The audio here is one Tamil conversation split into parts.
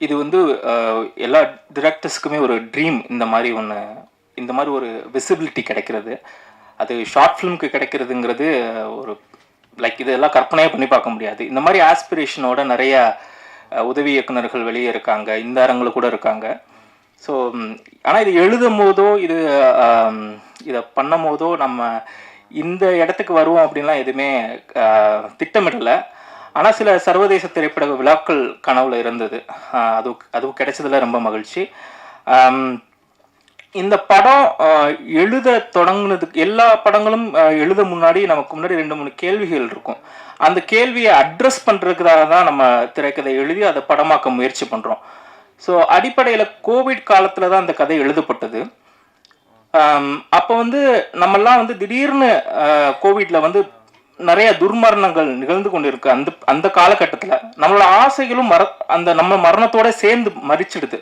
இது வந்து எல்லா டிரெக்டர்ஸ்க்குமே ஒரு ட்ரீம். இந்த மாதிரி ஒரு விசிபிலிட்டி கிடைக்கிறது. அது ஷார்ட் ஃபிலிம்க்கு கிடைக்கிறதுங்கிறது ஒரு லைக் இதெல்லாம் கற்பனையே பண்ணி பார்க்க முடியாது. இந்த மாதிரி ஆஸ்பிரேஷனோட நிறைய உதவி இயக்குனர்கள் வெளியே இருக்காங்க, இந்த அரங்கில் கூட இருக்காங்க. ஸோ ஆனால் இது எழுதும் போதோ இதை பண்ணும் போதோ நம்ம இந்த இடத்துக்கு வருவோம் அப்படின்லாம் எதுவுமே திட்டமிடலை. ஆனால் சில சர்வதேச திரைப்பட விழாக்கள் கனவுல இருந்தது. அதுவும் கிடைச்சதுல ரொம்ப மகிழ்ச்சி. இந்த படம் எழுத தொடங்குனதுக்கு எல்லா படங்களும் எழுத முன்னாடி நமக்கு முன்னாடி 2-3 கேள்விகள் இருக்கும். அந்த கேள்வியை அட்ரஸ் பண்ணுறதுக்காக தான் நம்ம திரைக்கதை எழுதி அதை படமாக்க முயற்சி பண்ணுறோம். ஸோ அடிப்படையில் கோவிட் காலத்தில் தான் அந்த கதை எழுதப்பட்டது. அப்போ வந்து நம்மெல்லாம் வந்து திடீர்னு கோவிட்ல வந்து நிறைய துர்மரணங்கள் நிகழ்ந்து கொண்டு இருக்கு. அந்த காலகட்டத்தில் நம்மளோட ஆசைகளும் நம்ம மரணத்தோட சேர்ந்து மறிச்சிடுது.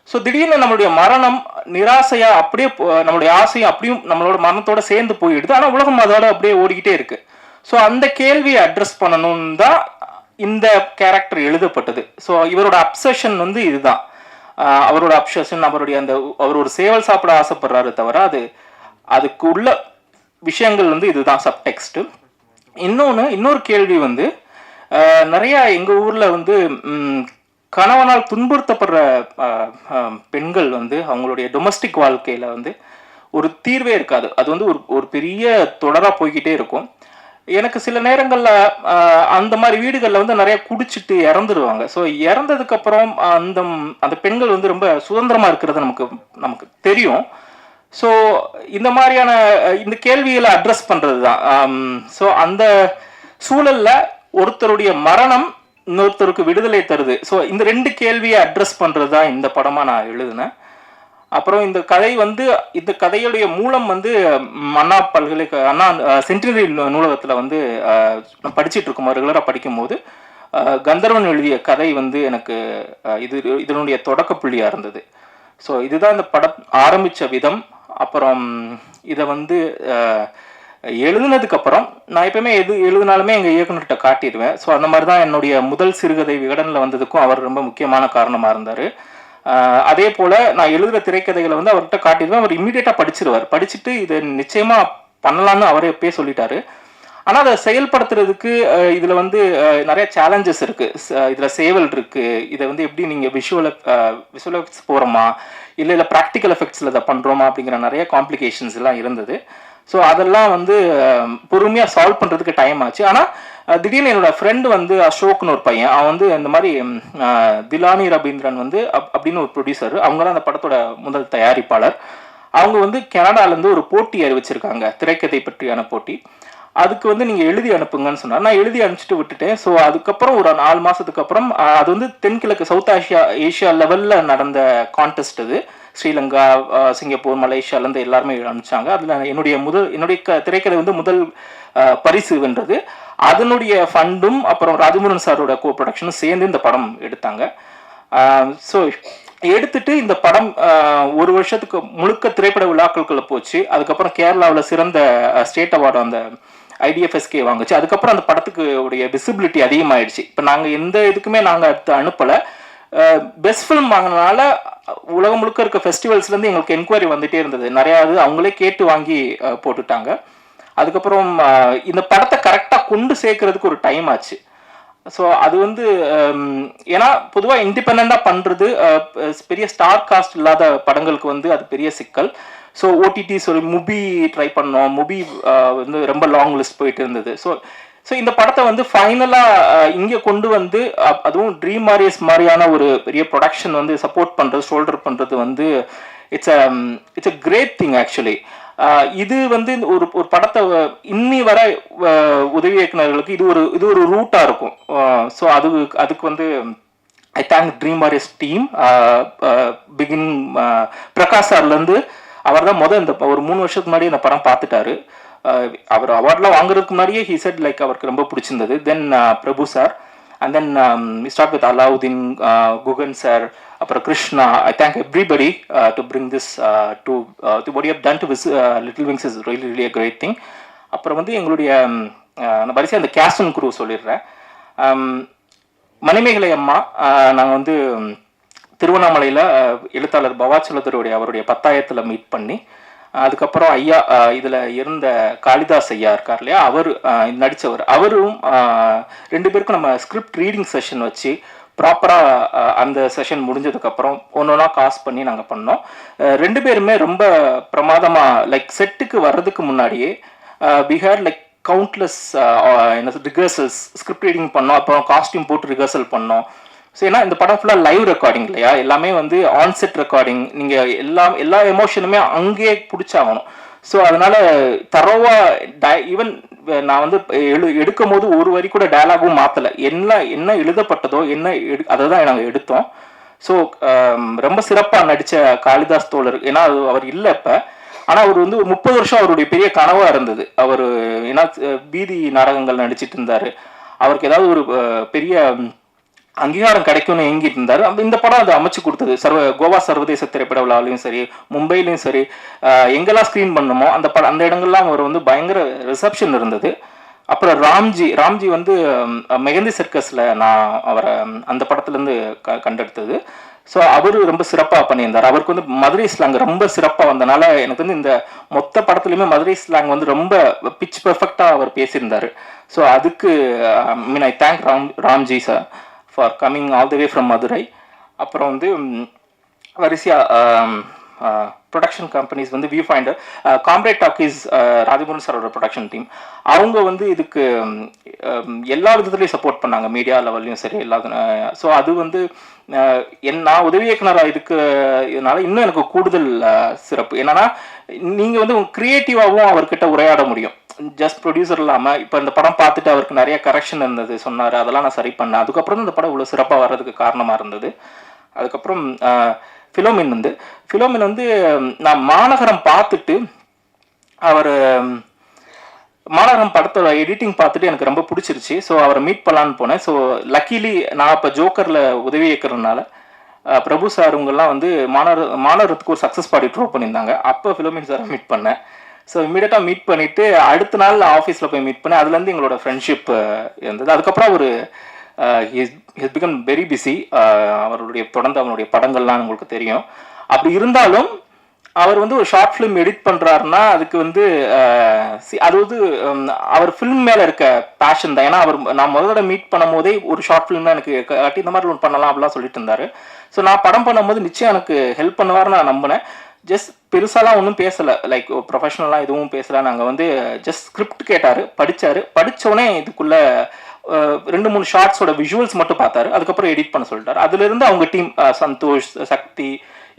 ஸோ திடீர்னு நம்மளுடைய மரணம் நிராசையா அப்படியே நம்மளுடைய ஆசையும் அப்படியும் நம்மளோட மரணத்தோட சேர்ந்து போயிடுது. ஆனால் உலகம் அதோட அப்படியே ஓடிக்கிட்டே இருக்கு. ஸோ அந்த கேள்வியை அட்ரஸ் பண்ணணும்னு தான் இந்த கேரக்டர் எழுதப்பட்டது. ஸோ இவரோட அப்சஷன் வந்து இதுதான். அவரோட அப்சஷன், அவர் ஒரு சேவல் சாப்பிட ஆசைப்படுறாரு தவிர அதுக்கு உள்ள விஷயங்கள் வந்து இதுதான் சப்டெக்ஸ்ட். இன்னொரு கேள்வி வந்து நிறைய எங்க ஊர்ல வந்து கணவனால் துன்புறுத்தப்படுற பெண்கள் வந்து அவங்களுடைய டொமஸ்டிக் வாழ்க்கையில வந்து ஒரு தீர்வே இருக்காது. அது வந்து ஒரு பெரிய தொடரா போய்கிட்டே இருக்கும். எனக்கு சில நேரங்கள்ல அந்த மாதிரி வீடுகளில் வந்து நிறைய குடிச்சிட்டு இறந்துருவாங்க. ஸோ இறந்ததுக்கு அப்புறம் அந்த பெண்கள் வந்து ரொம்ப சுதந்திரமா இருக்கிறது நமக்கு தெரியும். ஸோ இந்த மாதிரியான இந்த கேள்விகளை அட்ரஸ் பண்றது தான். ஸோ அந்த சூழல்ல ஒருத்தருடைய மரணம் இன்னொருத்தருக்கு விடுதலை தருது. ஸோ இந்த 2 கேள்வியை அட்ரஸ் பண்றது தான் இந்த படமா நான் எழுதினேன். அப்புறம் இந்த கதையுடைய மூலம் வந்து அண்ணா சென்டினரி நூலகத்தில் வந்து படிச்சுட்டு இருக்கும் ரெகுலராக படிக்கும்போது கந்தர்வன் எழுதிய கதை வந்து எனக்கு இதனுடைய தொடக்க புள்ளியாக இருந்தது. ஸோ இதுதான் இந்த படம் ஆரம்பித்த விதம். அப்புறம் இதை வந்து எழுதுனதுக்கு அப்புறம் நான் எப்பயுமே எது எழுதினாலுமே எங்கள் இயக்குனர்கிட்ட காட்டிடுவேன். ஸோ அந்த மாதிரி தான் என்னுடைய முதல் சிறுகதை விகடனில் வந்ததுக்கும் அவர் ரொம்ப முக்கியமான காரணமாக இருந்தார். அதே போல் நான் எழுதுகிற திரைக்கதைகளை வந்து அவர்கிட்ட காட்டிடுவேன். அவர் இம்மீடியட்டாக படிச்சிருவார். படிச்சுட்டு இதை நிச்சயமாக பண்ணலான்னு அவரே எப்பயே சொல்லிட்டாரு. ஆனால் அதை செயல்படுத்துறதுக்கு இதில் வந்து நிறைய சேலஞ்சஸ் இருக்குது. இதில் சேவல் இருக்குது. இதை வந்து எப்படி நீங்கள் விஷுவல் எஃபெக்ட்ஸ் போகிறோமா இல்லை ப்ராக்டிக்கல் எஃபெக்ட்ஸில் இதை பண்ணுறோமா அப்படிங்கிற நிறைய காம்ப்ளிகேஷன்ஸ் எல்லாம் இருந்தது. ஸோ அதெல்லாம் வந்து பொறுமையாக சால்வ் பண்ணுறதுக்கு டைம் ஆச்சு. ஆனால் திடீர்னு என்னோட ஃப்ரெண்டு வந்து அசோக்னு ஒரு பையன், அவன் வந்து இந்த மாதிரி திலானி ரபீந்திரன் வந்து அப்படின்னு ஒரு ப்ரொடியூசர், அவங்க தான் அந்த படத்தோட முதல் தயாரிப்பாளர். அவங்க வந்து கனடாலேருந்து ஒரு போட்டி அறிவிச்சிருக்காங்க, திரைக்கதை பற்றியான போட்டி. அதுக்கு வந்து நீங்கள் எழுதி அனுப்புங்கன்னு சொன்னார். நான் எழுதி அனுப்பிச்சிட்டு விட்டுட்டேன். ஸோ அதுக்கப்புறம் ஒரு 4 மாதத்துக்கு அப்புறம் அது வந்து தென்கிழக்கு சவுத் ஏஷியா லெவலில் நடந்த கான்டெஸ்ட். அது ஸ்ரீலங்கா, சிங்கப்பூர், மலேசியாலேருந்து எல்லாருமே அனுப்பிச்சாங்க. அதில் என்னுடைய திரைக்கதை வந்து முதல் பரிசு வென்றது. அதனுடைய ஃபண்டும் அப்புறம் ராஜமுருகன் சாரோட கோ ப்ரொடக்ஷனும் சேர்ந்து இந்த படம் எடுத்தாங்க. ஸோ எடுத்துட்டு இந்த படம் 1 வருஷத்துக்கு முழுக்க திரைப்பட விழாக்களுக்குள்ள போச்சு. அதுக்கப்புறம் கேரளாவில் சிறந்த ஸ்டேட் அவார்டு அந்த IDFSK வாங்குச்சு. அதுக்கப்புறம் அந்த படத்துக்கு உடைய விசிபிலிட்டி அதிகமாயிடுச்சு. இப்போ நாங்கள் எந்த இதுக்குமே நாங்கள் அனுப்பலை. பெஸ்ட் ஃபிலிம் வாங்கினால உலகம் முழுக்க இருக்க ஃபெஸ்டிவல்ஸ்லேருந்து எங்களுக்கு என்கொயரி வந்துகிட்டே இருந்தது. நிறையா அவங்களே கேட்டு வாங்கி போட்டுட்டாங்க. அதுக்கப்புறம் இந்த படத்தை கரெக்டாக கொண்டு சேர்க்கறதுக்கு ஒரு டைம் ஆச்சு. ஸோ அது வந்து ஏன்னா பொதுவாக இண்டிபெண்டாக பண்ணுறது பெரிய ஸ்டார் காஸ்ட் இல்லாத படங்களுக்கு வந்து அது பெரிய சிக்கல். ஸோ OTTs ஒரு முபி ட்ரை பண்ணோம். முபி வந்து ரொம்ப லாங் லிஸ்ட் போயிட்டு இருந்தது. ஸோ இந்த படத்தை வந்து ஃபைனலாக இங்கே கொண்டு வந்து அதுவும் ட்ரீம் வாரியர்ஸ் மாதிரியான ஒரு பெரிய ப்ரொடக்ஷன் வந்து சப்போர்ட் பண்ணுறது, ஷோல்டர் பண்ணுறது வந்து it's a great thing actually. இது வந்து ஒரு படத்தை இன்னி வர உதவி இயக்குநர்களுக்கு இது ஒரு ரூட்டாக இருக்கும். ஸோ அதுக்கு வந்து I thank Dream Warriors team. Begin Prakash சார்லேருந்து அவர் தான் இந்த ஒரு 3 வருஷத்துக்கு முன்னாடி இந்த படம் பார்த்துட்டாரு. அவர் அவார்ட்லாம் வாங்குறதுக்கு முன்னாடியே ஹி செட் லைக் அவருக்கு ரொம்ப பிடிச்சிருந்தது. Then Prabhu sir, and then start with Alauddin, Guhan sir, அப்புறம் Krishna. I thank everybody to bring this to what you have done to Little Wings is really a great thing. அப்புறம் வந்து எங்களுடைய வரிசை அந்த கேஸ்ட் அண்ட் குரூ சொல்லிடுறேன். மணிமேகலை அம்மா, நாங்கள் வந்து திருவண்ணாமலையில் எழுத்தாளர் பவாச்சலதுரையுடைய அவருடைய 10ஆயிரத்தில் மீட் பண்ணி, அதுக்கப்புறம் ஐயா இதில் இருந்த காளிதாஸ் ஐயா இருக்கார் இல்லையா, அவர் நடித்தவர், அவரும் 2 பேருக்கும் நம்ம ஸ்கிரிப்ட் ரீடிங் செஷன் வச்சு ப்ராப்பராக அந்த செஷன் முடிஞ்சதுக்கப்புறம் ஒன்றா காசு பண்ணி நாங்கள் பண்ணோம். 2 பேருமே ரொம்ப பிரமாதமாக லைக் செட்டுக்கு வர்றதுக்கு முன்னாடியே வி ஹேட் லைக் கவுண்ட்லெஸ் என்ன ரிஹர்சல்ஸ், ஸ்கிரிப்ட் ரீடிங் பண்ணோம், அப்புறம் காஸ்டியூம் போட்டு ரிஹர்சல் பண்ணோம். ஸோ ஏன்னா இந்த படம் ஃபுல்லாக லைவ் ரெக்கார்டிங் இல்லையா, எல்லாமே வந்து ஆன்செட் ரெக்கார்டிங், நீங்கள் எல்லா எமோஷனுமே அங்கேயே பிடிச்சாகணும். ஸோ அதனால தரோவாக ஈவன் நான் வந்து எடுக்கும் போது ஒரு வரி கூட டயலாகும் மாற்றலை, என்ன எழுதப்பட்டதோ அதை தான் நாங்கள் எடுத்தோம். ஸோ ரொம்ப சிறப்பாக நடித்த காளிதாஸ் தோழர், ஏன்னா அவர் இல்லை இப்போ, ஆனால் அவர் வந்து ஒரு 30 வருஷம் அவருடைய பெரிய கனவாக இருந்தது. அவர் ஏன்னா பீதி நாடகங்கள் நடிச்சிட்டு இருந்தார், அவருக்கு ஏதாவது ஒரு பெரிய அங்கீகாரம் கிடைக்கும்னு ஏங்கிட்டு இருந்தார். இந்த படம் அதை அமைச்சு கொடுத்தது. கோவா சர்வதேச திரைப்பட விழாவிலையும் சரி, மும்பையிலையும் சரி, எங்கெல்லாம் ஸ்க்ரீன் பண்ணணுமோ அந்த இடங்கள்லாம் அவர் வந்து பயங்கர ரிசப்ஷன் இருந்தது. அப்புறம் ராம்ஜி வந்து மெகந்தி சர்க்கஸில் நான் அவரை அந்த படத்துலேருந்து கண்டெடுத்தது. ஸோ அவர் ரொம்ப சிறப்பாக பண்ணியிருந்தார். அவருக்கு வந்து மதுரை ஸ்லாங் ரொம்ப சிறப்பாக வந்தனால எனக்கு வந்து இந்த மொத்த படத்துலையுமே மதுரை ஸ்லாங் வந்து ரொம்ப பிச் பெர்ஃபெக்டாக அவர் பேசியிருந்தார். ஸோ அதுக்கு I thank Ramji sir for coming all the way from Madurai. அப்புறம் வந்து வரிசையாக ப்ரொடக்ஷன் கம்பெனிஸ் வந்து view finder, comrade talkies, Rajamurugan சாரோட ப்ரொடக்ஷன் டீம், அவங்க வந்து இதுக்கு எல்லா விதத்துலையும் சப்போர்ட் பண்ணாங்க, மீடியா லெவல்லையும் சரி எல்லா. ஸோ அது வந்து நான் உதவி இயக்குனராக இதனால இன்னும் எனக்கு கூடுதல் சிறப்பு. என்னன்னா நீங்கள் வந்து க்ரியேட்டிவாகவும் அவர்கிட்ட உரையாட முடியும், ஜஸ்ட் ப்ரொடியூசர் இல்லாமல். இப்போ இந்த படம் பார்த்துட்டு அவருக்கு நிறைய கரெக்ஷன் இருந்தது சொன்னார், அதெல்லாம் நான் சரி பண்ணேன். அதுக்கப்புறம் இந்த படம் இவ்வளோ சிறப்பாக வர்றதுக்கு காரணமாக இருந்தது. அதுக்கப்புறம் ஃபிலோமின் வந்து நான் மாநகரம் பார்த்துட்டு, அவர் மாநகரம் படத்தோட எடிட்டிங் பார்த்துட்டு எனக்கு ரொம்ப பிடிச்சிருச்சு. ஸோ அவரை மீட் பண்ணலான்னு போனேன். ஸோ லக்கிலி நான் இப்போ ஜோக்கரில் உதவி இயக்கிறதுனால பிரபு சார் இவங்கெல்லாம் வந்து மாநகரத்துக்கு ஒரு சக்ஸஸ் பாடி ட்ரோ பண்ணியிருந்தாங்க. அப்போ ஃபிலோமின் சாரை மீட் பண்ணேன். ஸோ இமீடியட்டாக மீட் பண்ணிவிட்டு அடுத்த நாள் ஆஃபீஸில் போய் மீட் பண்ணேன். அதுலேருந்து எங்களோட ஃப்ரெண்ட்ஷிப் இருந்தது. அதுக்கப்புறம் அவர் ஹிஸ் பிகம் வெரி பிஸி. அவருடைய தொடர்ந்து அவருடைய படங்கள்லாம் உங்களுக்கு தெரியும். அப்படி இருந்தாலும் அவர் வந்து ஒரு ஷார்ட் ஃபிலிம் எடிட் பண்ணுறாருன்னா அதுக்கு வந்து அது வந்து அவர் ஃபிலிம் மேலே இருக்க பேஷன் தான். ஏன்னா நான் முதல்ல மீட் பண்ணும் போதே ஒரு ஷார்ட் ஃபிலிம் தான் எனக்கு காட்டி இந்த மாதிரி ஒன்று பண்ணலாம் அப்படிலாம் சொல்லிட்டு இருந்தார். ஸோ நான் படம் பண்ணும்போது நிச்சயம் எனக்கு ஹெல்ப் பண்ணுவார்னு நான் நம்பினேன். ஜஸ்ட் பெருசாலாம் ஒன்றும் பேசலை, லைக் ப்ரொஃபஷனலாக எதுவும் பேசலை. நாங்கள் வந்து ஜஸ்ட் ஸ்கிரிப்ட் கேட்டார், படித்தோடனே இதுக்குள்ளே 2-3 ஷார்ட்ஸோட விஷுவல்ஸ் மட்டும் பார்த்தாரு. அதுக்கப்புறம் எடிட் பண்ண சொல்லிட்டார். அதுலேருந்து அவங்க டீம் சந்தோஷ், சக்தி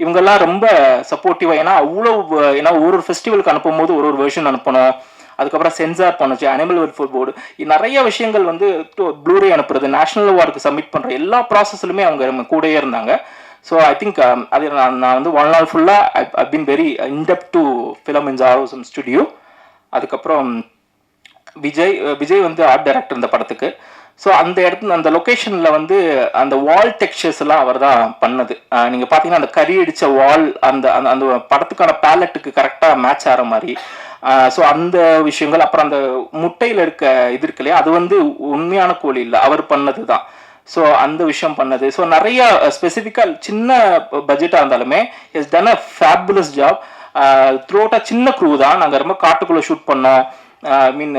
இவங்கெல்லாம் ரொம்ப சப்போர்ட்டிவாக. ஏன்னா ஒரு ஃபெஸ்டிவலுக்கு அனுப்பும் போது ஒரு வெர்ஷன் அனுப்பணும், அதுக்கப்புறம் சென்சார் பண்ணுச்சு, அனிமல் வெல்ஃபேர் போர்டு, நிறைய விஷயங்கள் வந்து ப்ளூரே அனுப்புறது, நேஷனல் அவார்டுக்கு சப்மிட் பண்ணுற எல்லா ப்ராசஸ்லுமே அவங்க கூடயே இருந்தாங்க. ஸோ ஐ திங்க் அது நான் வந்து 1 நாள் ஃபுல்லாக I been very indebted to film in ஆரோசம் ஸ்டுடியோ. அதுக்கப்புறம் விஜய் வந்து ஆர்ட் டைரக்டர் இந்த படத்துக்கு. ஸோ அந்த லொக்கேஷனில் வந்து அந்த வால் டெக்ஸ்சர்ஸ் எல்லாம் அவர் தான் பண்ணது. நீங்கள் பார்த்தீங்கன்னா அந்த கறி அடித்த வால் அந்த அந்த படத்துக்கான பேலட்டுக்கு கரெக்டாக மேட்ச் ஆகிற மாதிரி. ஸோ அந்த விஷயங்கள், அப்புறம் அந்த முட்டையில் இருக்க இது இருக்கு இல்லையா, அது வந்து உண்மையான கோழி இல்லை, அவர் பண்ணது தான். ஸோ அந்த விஷயம் பண்ணது. ஸோ நிறைய ஸ்பெசிஃபிக்காக சின்ன பட்ஜெட்டாக இருந்தாலுமே is done a fabulous job. த்ரூ அவுட்டாக சின்ன க்ரூ தான். நாங்கள் ரொம்ப காட்டுக்குள்ளே ஷூட் பண்ணோம்.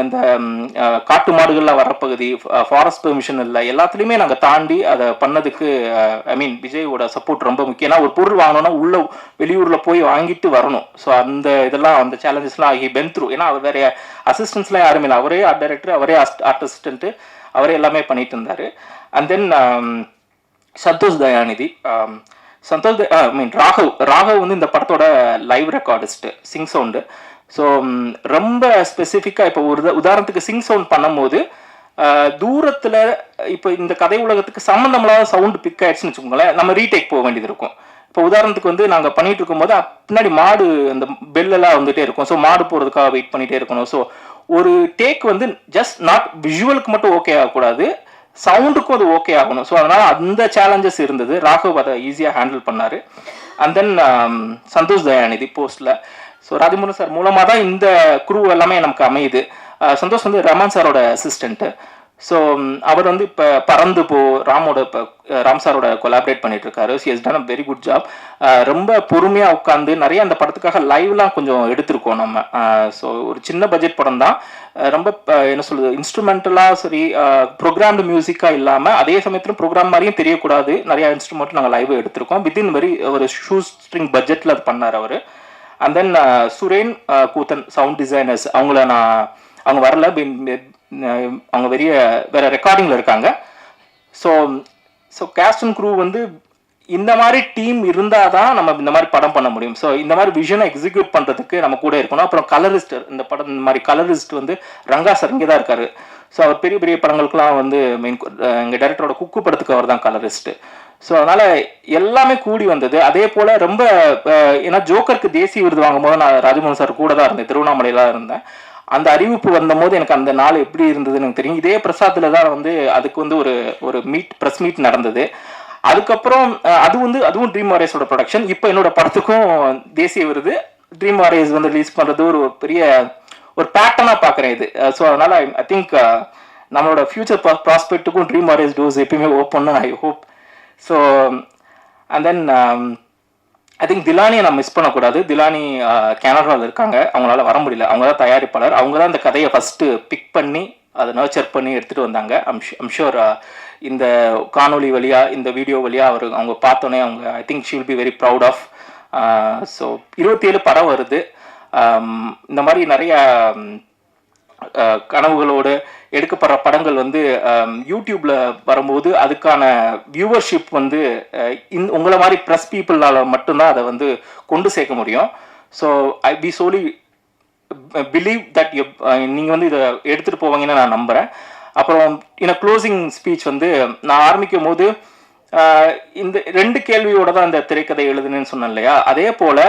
இந்த காட்டு மாடுகள்லாம் வர்ற பகுதி, ஃபாரஸ்ட் பெர்மிஷன் இல்லை, எல்லாத்துலேயுமே நாங்கள் தாண்டி அதை பண்ணதுக்கு விஜயோட சப்போர்ட் ரொம்ப முக்கியம். ஏன்னா ஒரு பொருள் வாங்கணும்னா வெளியூரில் போய் வாங்கிட்டு வரணும். ஸோ அந்த சேலஞ்சஸ்லாம் ஹி பென் த்ரூ. ஏன்னா அவர் வேற அசிஸ்டன்ஸ்லாம் யாருமே இல்லை, அவரே ஆர்ட் டைரக்டர், அவரே ஆர்ட் அசிஸ்டன்ட்டு, அவரே எல்லாமே பண்ணிட்டு இருந்தார். அண்ட் தென் சந்தோஷ் தயாநிதி, ராகவ் வந்து இந்த படத்தோட live recordist, Singh sound. So ரொம்ப ஸ்பெசிஃபிக்காக இப்போ உதாரணத்துக்கு சிங் சவுண்ட் பண்ணும்போது தூரத்தில் இப்போ இந்த கதை உலகத்துக்கு சம்மந்தமில்லாத சவுண்டு பிக் ஆயிடுச்சுன்னு வச்சுக்கோங்களேன், நம்ம ரீடேக் போக வேண்டியது இருக்கும். இப்போ உதாரணத்துக்கு வந்து நாங்கள் பண்ணிட்டு இருக்கும்போது பின்னாடி மாடு அந்த பெல்லெல்லாம் வந்துட்டே இருக்கும். ஸோ மாடு போகிறதுக்காக வெயிட் பண்ணிகிட்டே இருக்கணும். ஸோ ஒரு டேக் வந்து ஜஸ்ட் நாட் விஷுவலுக்கு மட்டும் ஓகே ஆகக்கூடாது, சவுண்டுக்கும் அது ஓகே ஆகணும். ஸோ அதனால் அந்த சேலஞ்சஸ் இருந்தது. ராகவ் அதை ஈஸியாக ஹேண்டில் பண்ணார். அண்ட் தென் சந்தோஷ் தயாநிதி போஸ்டில். ஸோ ராஜமுருகன் சார் மூலமாக தான் இந்த குரூ எல்லாமே நமக்கு அமையுது. சந்தோஷ் வந்து ரமன் சாரோட அசிஸ்டண்ட்டு. ஸோ அவர் வந்து இப்போ பறந்து ராமோட இப்போ ராம் சாரோட கொலாபரேட் பண்ணிட்டு இருக்காரு. C has done a very good job. ரொம்ப பொறுமையாக உட்காந்து நிறைய அந்த படத்துக்காக லைவ்லாம் கொஞ்சம் எடுத்திருக்கோம் நம்ம. ஸோ ஒரு சின்ன பட்ஜெட் படம் தான். ரொம்ப என்ன சொல்றது, இன்ஸ்ட்ருமெண்டலாக சரி, ப்ரோக்ராம்டு மியூசிக்காக இல்லாமல் அதே சமயத்தில் ப்ரோக்ராம் மாதிரியும் தெரியக்கூடாது, நிறைய இன்ஸ்ட்ருமெண்ட் நாங்கள் லைவ் எடுத்திருக்கோம். வித்தின் வெரி ஒரு ஷூ ஸ்ட்ரிங் பட்ஜெட்டில் அது பண்ணார் அவர். And then Suren Koothan sound designers, அவங்க வரல, அவங்க வேற ரெக்கார்டிங்கில் இருக்காங்க. ஸோ கேஸ்ட் அண்ட் க்ரூ வந்து இந்த மாதிரி டீம் இருந்தால் தான் நம்ம இந்த மாதிரி படம் பண்ண முடியும். ஸோ இந்த மாதிரி விஷனை எக்ஸிக்யூட் பண்ணுறதுக்கு நம்ம கூட இருக்கணும். அப்புறம் கலரிஸ்ட், இந்த படம் இந்த மாதிரி கலரிஸ்ட் வந்து ரங்கா சார் இங்கே தான் இருக்காரு. ஸோ அவர் பெரிய பெரிய படங்களுக்குலாம் வந்து எங்கள் டைரக்டரோட குக்கு படத்துக்கு அவர் தான் கலரிஸ்ட்டு. ஸோ அதனால் எல்லாமே கூடி வந்தது. அதே போல் ரொம்ப ஏன்னா ஜோக்கருக்கு தேசிய விருது வாங்கும்போது நான் ராஜமோகன் சார் கூட தான் இருந்தேன், திருவண்ணாமலையில் தான் இருந்தேன். அந்த அறிவிப்பு வந்தபோது எனக்கு அந்த நாள் எப்படி இருந்ததுன்னு எனக்கு தெரியும். இதே பிரசாத்தில் தான் வந்து அதுக்கு வந்து ஒரு ப்ரெஸ் மீட் நடந்தது. அதுக்கப்புறம் அதுவும் ட்ரீம் வாரியர்ஸோட ப்ரொடக்ஷன். இப்போ என்னோட படத்துக்கும் தேசிய விருது, ட்ரீம் வாரியர்ஸ் வந்து ரிலீஸ் பண்ணுறது ஒரு பெரிய ஒரு பேட்டர்னாக பார்க்குறேன் இது. ஸோ அதனால் ஐ திங்க் நம்மளோட ஃபியூச்சர் ப்ராஸ்பெக்ட்டுக்கும் ட்ரீம் வாரியர்ஸ் டோர்ஸ் எப்பயுமே ஓப்பன்னு I hope. So and then I think திலானியை நான் மிஸ் பண்ணக்கூடாது. திலானி கேனடாவில் இருக்காங்க, அவங்களால வர முடியல. அவங்க தான் தயாரிப்பாளர், அவங்க தான் இந்த கதையை ஃபஸ்ட்டு பிக் பண்ணி அதை நர்ச்சர் பண்ணி எடுத்துகிட்டு வந்தாங்க. ஐம் ஷூர் இந்த காணொலி வழியாக, இந்த வீடியோ வழியாக அவங்க பார்த்தோன்னே அவங்க I think she will be very proud of. So 27 படம் வருது. இந்த மாதிரி நிறைய கனவுகளோடு எடுக்கப்படுற படங்கள் வந்து யூடியூப்ல வரும்போது அதுக்கான வியூவர்ஷிப் வந்து உங்களை மாதிரி ப்ரெஸ் பீப்புளால மட்டும்தான் அதை வந்து கொண்டு சேர்க்க முடியும். So I be solely believe that நீங்கள் வந்து இதை எடுத்துகிட்டு போவாங்கன்னு நான் நம்புகிறேன். அப்புறம் க்ளோசிங் ஸ்பீச் வந்து நான் ஆரம்பிக்கும் போது இந்த 2 கேள்வியோட தான் இந்த திரைக்கதை எழுதுனேன்னு சொன்னேன் இல்லையா, அதே போல்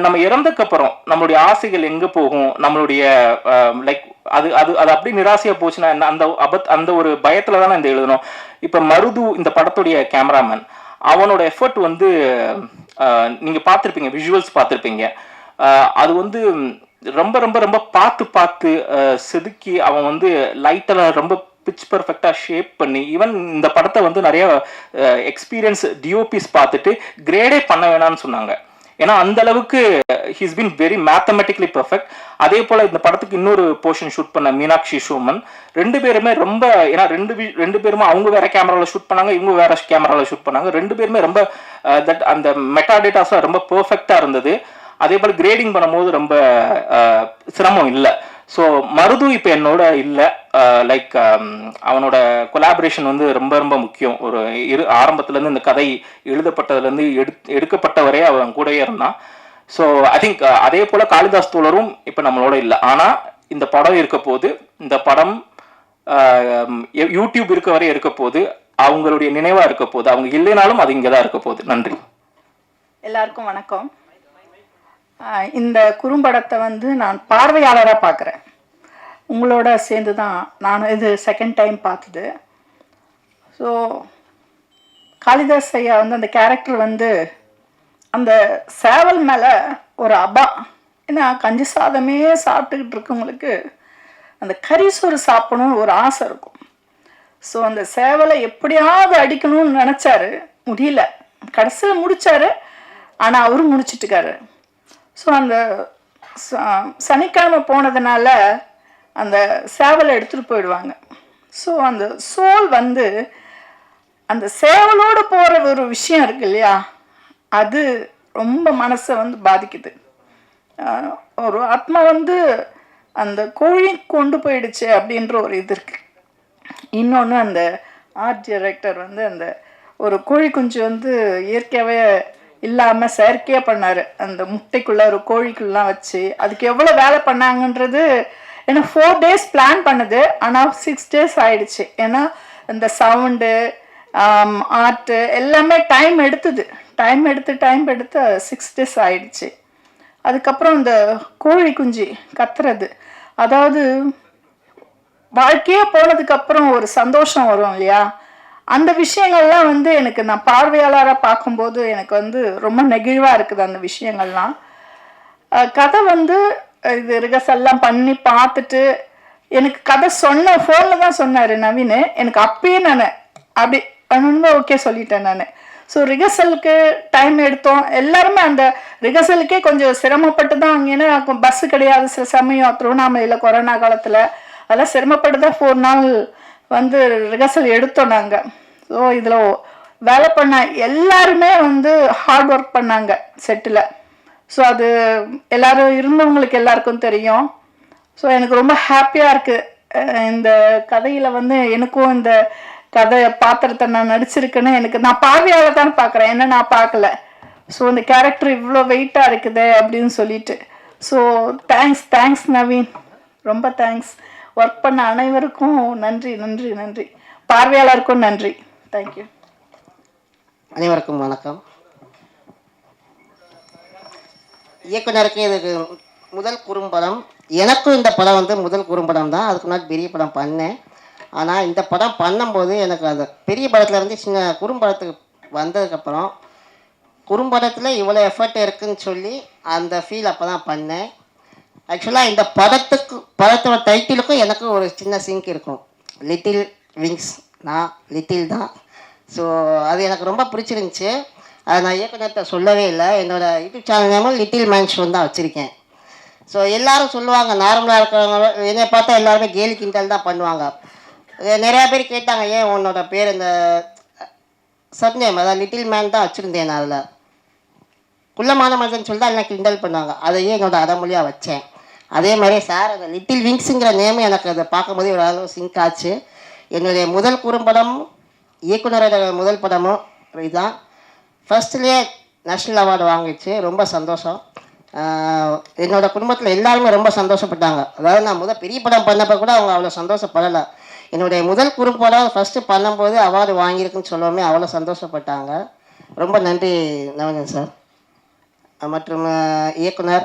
நம்ம இறந்தக்கப்புறம் நம்மளுடைய ஆசைகள் எங்கே போகும், நம்மளுடைய லைக் அது அது அது அப்படி நிராசையாக போச்சுன்னா அந்த ஒரு பயத்தில் தானே இந்த எழுதணும். இப்போ மருது இந்த படத்துடைய கேமராமேன், அவனோட எஃபர்ட் வந்து நீங்கள் பார்த்துருப்பீங்க, விஷுவல்ஸ் பார்த்துருப்பீங்க. அது வந்து ரொம்ப ரொம்ப ரொம்ப பார்த்து செதுக்கி அவன் வந்து லைட்டெல்லாம் ரொம்ப பிச் பர்ஃபெக்டாக ஷேப் பண்ணி, ஈவன் இந்த படத்தை வந்து நிறைய எக்ஸ்பீரியன்ஸ் டிஓபிஸ் பார்த்துட்டு கிரேடே பண்ண வேணாம்னு சொன்னாங்க. ஏன்னா அந்த அளவுக்கு he's been very mathematically perfect. அதே போல் இந்த படத்துக்கு இன்னொரு போர்ஷன் ஷூட் பண்ண மீனாட்சி சோமன், 2 பேருமே ரொம்ப, ஏன்னா ரெண்டு பேருமே அவங்க வேற கேமராவில் ஷூட் பண்ணாங்க, இவங்க வேற கேமராவில் ஷூட் பண்ணாங்க. 2 பேருமே ரொம்ப அந்த மெட்டாடேட்டாஸாக ரொம்ப பர்ஃபெக்டாக இருந்தது. அதே போல் கிரேடிங் பண்ணும்போது ரொம்ப சிரமம் இல்லை. ஸோ மருது இப்போ என்னோட இல்லை, லைக் அவனோட கொலாபரேஷன் வந்து ரொம்ப ரொம்ப முக்கியம். ஒரு ஆரம்பத்துலேருந்து இந்த கதை எழுதப்பட்டதுலேருந்து எடுக்கப்பட்ட வரை அவன் கூடவே இருந்தான். ஸோ ஐ திங்க் அதே போல் காளிதாஸ் தோழரும் இப்போ நம்மளோட இல்லை. ஆனால் இந்த படம் இருக்க போது, இந்த படம் யூடியூப் இருக்க வரை இருக்க போது, அவங்களுடைய நினைவாக இருக்க போது, அவங்க இல்லைனாலும் அது இங்கே தான் இருக்க போகுது. நன்றி. எல்லாருக்கும் வணக்கம். இந்த குறும்படத்தை வந்து நான் பார்வையாளராக பார்க்குறேன், உங்களோட சேர்ந்து தான் நான் இது செகண்ட் டைம் பார்த்தது. ஸோ காளிதாஸ் ஐயா வந்து அந்த கேரக்டர் வந்து அந்த சேவல் மேலே ஒரு ஏன்னா கஞ்சி சாதமே சாப்பிட்டுக்கிட்டு இருக்கவங்களுக்கு அந்த கரிசோறு சாப்பிடணும்னு ஒரு ஆசை இருக்கும். ஸோ அந்த சேவலை எப்படியாவது அடிக்கணும்னு நினச்சாரு, முடியல, கடைசியில் முடித்தார். ஆனால் அவரும் முடிச்சிட்டுக்காரு. ஸோ அந்த சனிக்கிழமை போனதுனால அந்த சேவலை எடுத்துகிட்டு போயிடுவாங்க. ஸோ அந்த சோல் வந்து அந்த சேவலோடு போகிற ஒரு விஷயம் இருக்கு இல்லையா, அது ரொம்ப மனசை வந்து பாதிக்குது. ஒரு ஆத்மா வந்து அந்த கோழி கொண்டு போயிடுச்சு அப்படின்ற ஒரு இது இருக்குது. இன்னொன்று அந்த ஆர்ட் டைரக்டர் வந்து அந்த ஒரு கோழி குஞ்சு வந்து இயற்கையாகவே இல்லாமல் செயற்கையாக பண்ணார். அந்த முட்டைக்குள்ளே ஒரு கோழிக்குள்ளலாம் வச்சு அதுக்கு எவ்வளோ வேலை பண்ணாங்கன்றது, ஏன்னா 4 days பிளான் பண்ணுது, ஆனால் 6 days ஆயிடுச்சு. ஏன்னா இந்த சவுண்டு ஆர்ட்டு எல்லாமே டைம் எடுத்து 6 days ஆயிடுச்சு. அதுக்கப்புறம் இந்த கோழி குஞ்சு கத்துறது, அதாவது வாழ்க்கையே போனதுக்கப்புறம் ஒரு சந்தோஷம் வரும் இல்லையா, அந்த விஷயங்கள்லாம் வந்து எனக்கு நான் பார்வையாளராக பார்க்கும்போது எனக்கு வந்து ரொம்ப நெகிழ்வாக இருக்குது அந்த விஷயங்கள்லாம். கதை வந்து இது ரிகர்சல்லாம் பண்ணி பார்த்துட்டு எனக்கு கதை சொன்ன ஃபோனில் தான் சொன்னார் நவீன். எனக்கு அப்பயே நான் அப்படி ஓகே சொல்லிட்டேன் நான். ஸோ ரிஹர்சலுக்கு டைம் எடுத்தோம். எல்லாருமே அந்த ரிஹர்சலுக்கே கொஞ்சம் சிரமப்பட்டு தான், அங்கேன்னா பஸ்ஸு கிடையாது சில சமயம் திருவண்ணாமலையில் கொரோனா காலத்தில். அதெல்லாம் சிரமப்பட்டு தான் 4 நாள் வந்து ரிஹர்சல் எடுத்தோம் நாங்கள். ஸோ இதில் வேலை பண்ண எல்லாருமே வந்து ஹார்ட் ஒர்க் பண்ணாங்க செட்டில். ஸோ அது எல்லோரும் இருந்தவங்களுக்கு எல்லாருக்கும் தெரியும். ஸோ எனக்கு ரொம்ப ஹாப்பியாக இருக்குது இந்த கதையில் வந்து எனக்கும் இந்த கதை பாத்திரத்தை நான் நடிச்சிருக்கேன்னு. நான் பார்வையால் தான் பார்க்குறேன், என்ன நான் பார்க்கல. ஸோ இந்த கேரக்டர் இவ்வளோ வெயிட்டாக இருக்குது அப்படின்னு சொல்லிட்டு. ஸோ தேங்க்ஸ் நவீன், ரொம்ப தேங்க்ஸ். ஒர்க் பண்ண அனைவருக்கும் நன்றி நன்றி நன்றி. பார்வையாளருக்கும் நன்றி. தேங்க்யூ. அனைவருக்கும் வணக்கம். இயக்குனருக்கு இதுக்கு முதல் குறும்படம். எனக்கும் இந்த படம் வந்து முதல் குறும்படம் தான். அதுக்கு முன்னாடி பெரிய படம் பண்ணேன். ஆனால் இந்த படம் பண்ணும்போது எனக்கு அந்த பெரிய படத்தில் இருந்து சின்ன குறும்படத்துக்கு வந்ததுக்கப்புறம் குறும்படத்தில் இவ்வளோ எஃபர்ட் இருக்குதுன்னு சொல்லி அந்த ஃபீல் அப்போ தான் பண்ணேன். ஆக்சுவலாக இந்த படத்தோட டைட்டிலுக்கும் எனக்கும் ஒரு சின்ன சிங்க் இருக்கும். லிட்டில் விங்ஸ், நான் லிட்டில் தான். ஸோ அது எனக்கு ரொம்ப பிடிச்சிருந்துச்சி. அதை நான் இயக்குனர்கிட்ட சொல்லவே இல்லை. என்னோடய யூடியூப் சேனல் நேமும் லிட்டில் மேன் ஷோ தான் வச்சுருக்கேன். ஸோ எல்லோரும் சொல்லுவாங்க, நார்மலாக இருக்கிறவங்க என்னை பார்த்தா எல்லாருமே கேலி கிண்டல் தான் பண்ணுவாங்க. நிறையா பேர் கேட்டாங்க, ஏன் உன்னோட பேர் இந்த சப்நேம் அதான் லிட்டில் மேன் தான் வச்சுருந்தேன். நான் அதில் குள்ளமான மனுஷன் சொல்லி தான் எல்லாம் கிண்டல் பண்ணுவாங்க. அதையே என்னோட அடமொழியாக வச்சேன். அதே மாதிரி சார் அந்த லிட்டில் விங்ஸுங்கிற நேம் எனக்கு அதை பார்க்கும்போது ஒரு அளவு சிங்க் ஆச்சு. என்னுடைய முதல் குறும்படம், இயக்குனரோட முதல் படமும் இதுதான். ஃபர்ஸ்ட்லேயே நேஷ்னல் அவார்டு வாங்கிச்சு. ரொம்ப சந்தோஷம். என்னோடய குடும்பத்தில் எல்லாருமே ரொம்ப சந்தோஷப்பட்டாங்க. அதாவது நான் பெரிய படம் பண்ணப்போ கூட அவங்க அவ்வளோ சந்தோஷப்படலை. என்னுடைய முதல் குறும்படம் ஃபஸ்ட்டு பண்ணும்போது அவார்டு வாங்கியிருக்குன்னு சொல்லவுமே அவ்வளோ சந்தோஷப்பட்டாங்க. ரொம்ப நன்றி நவீன் சார் மற்றும் இயக்குனர்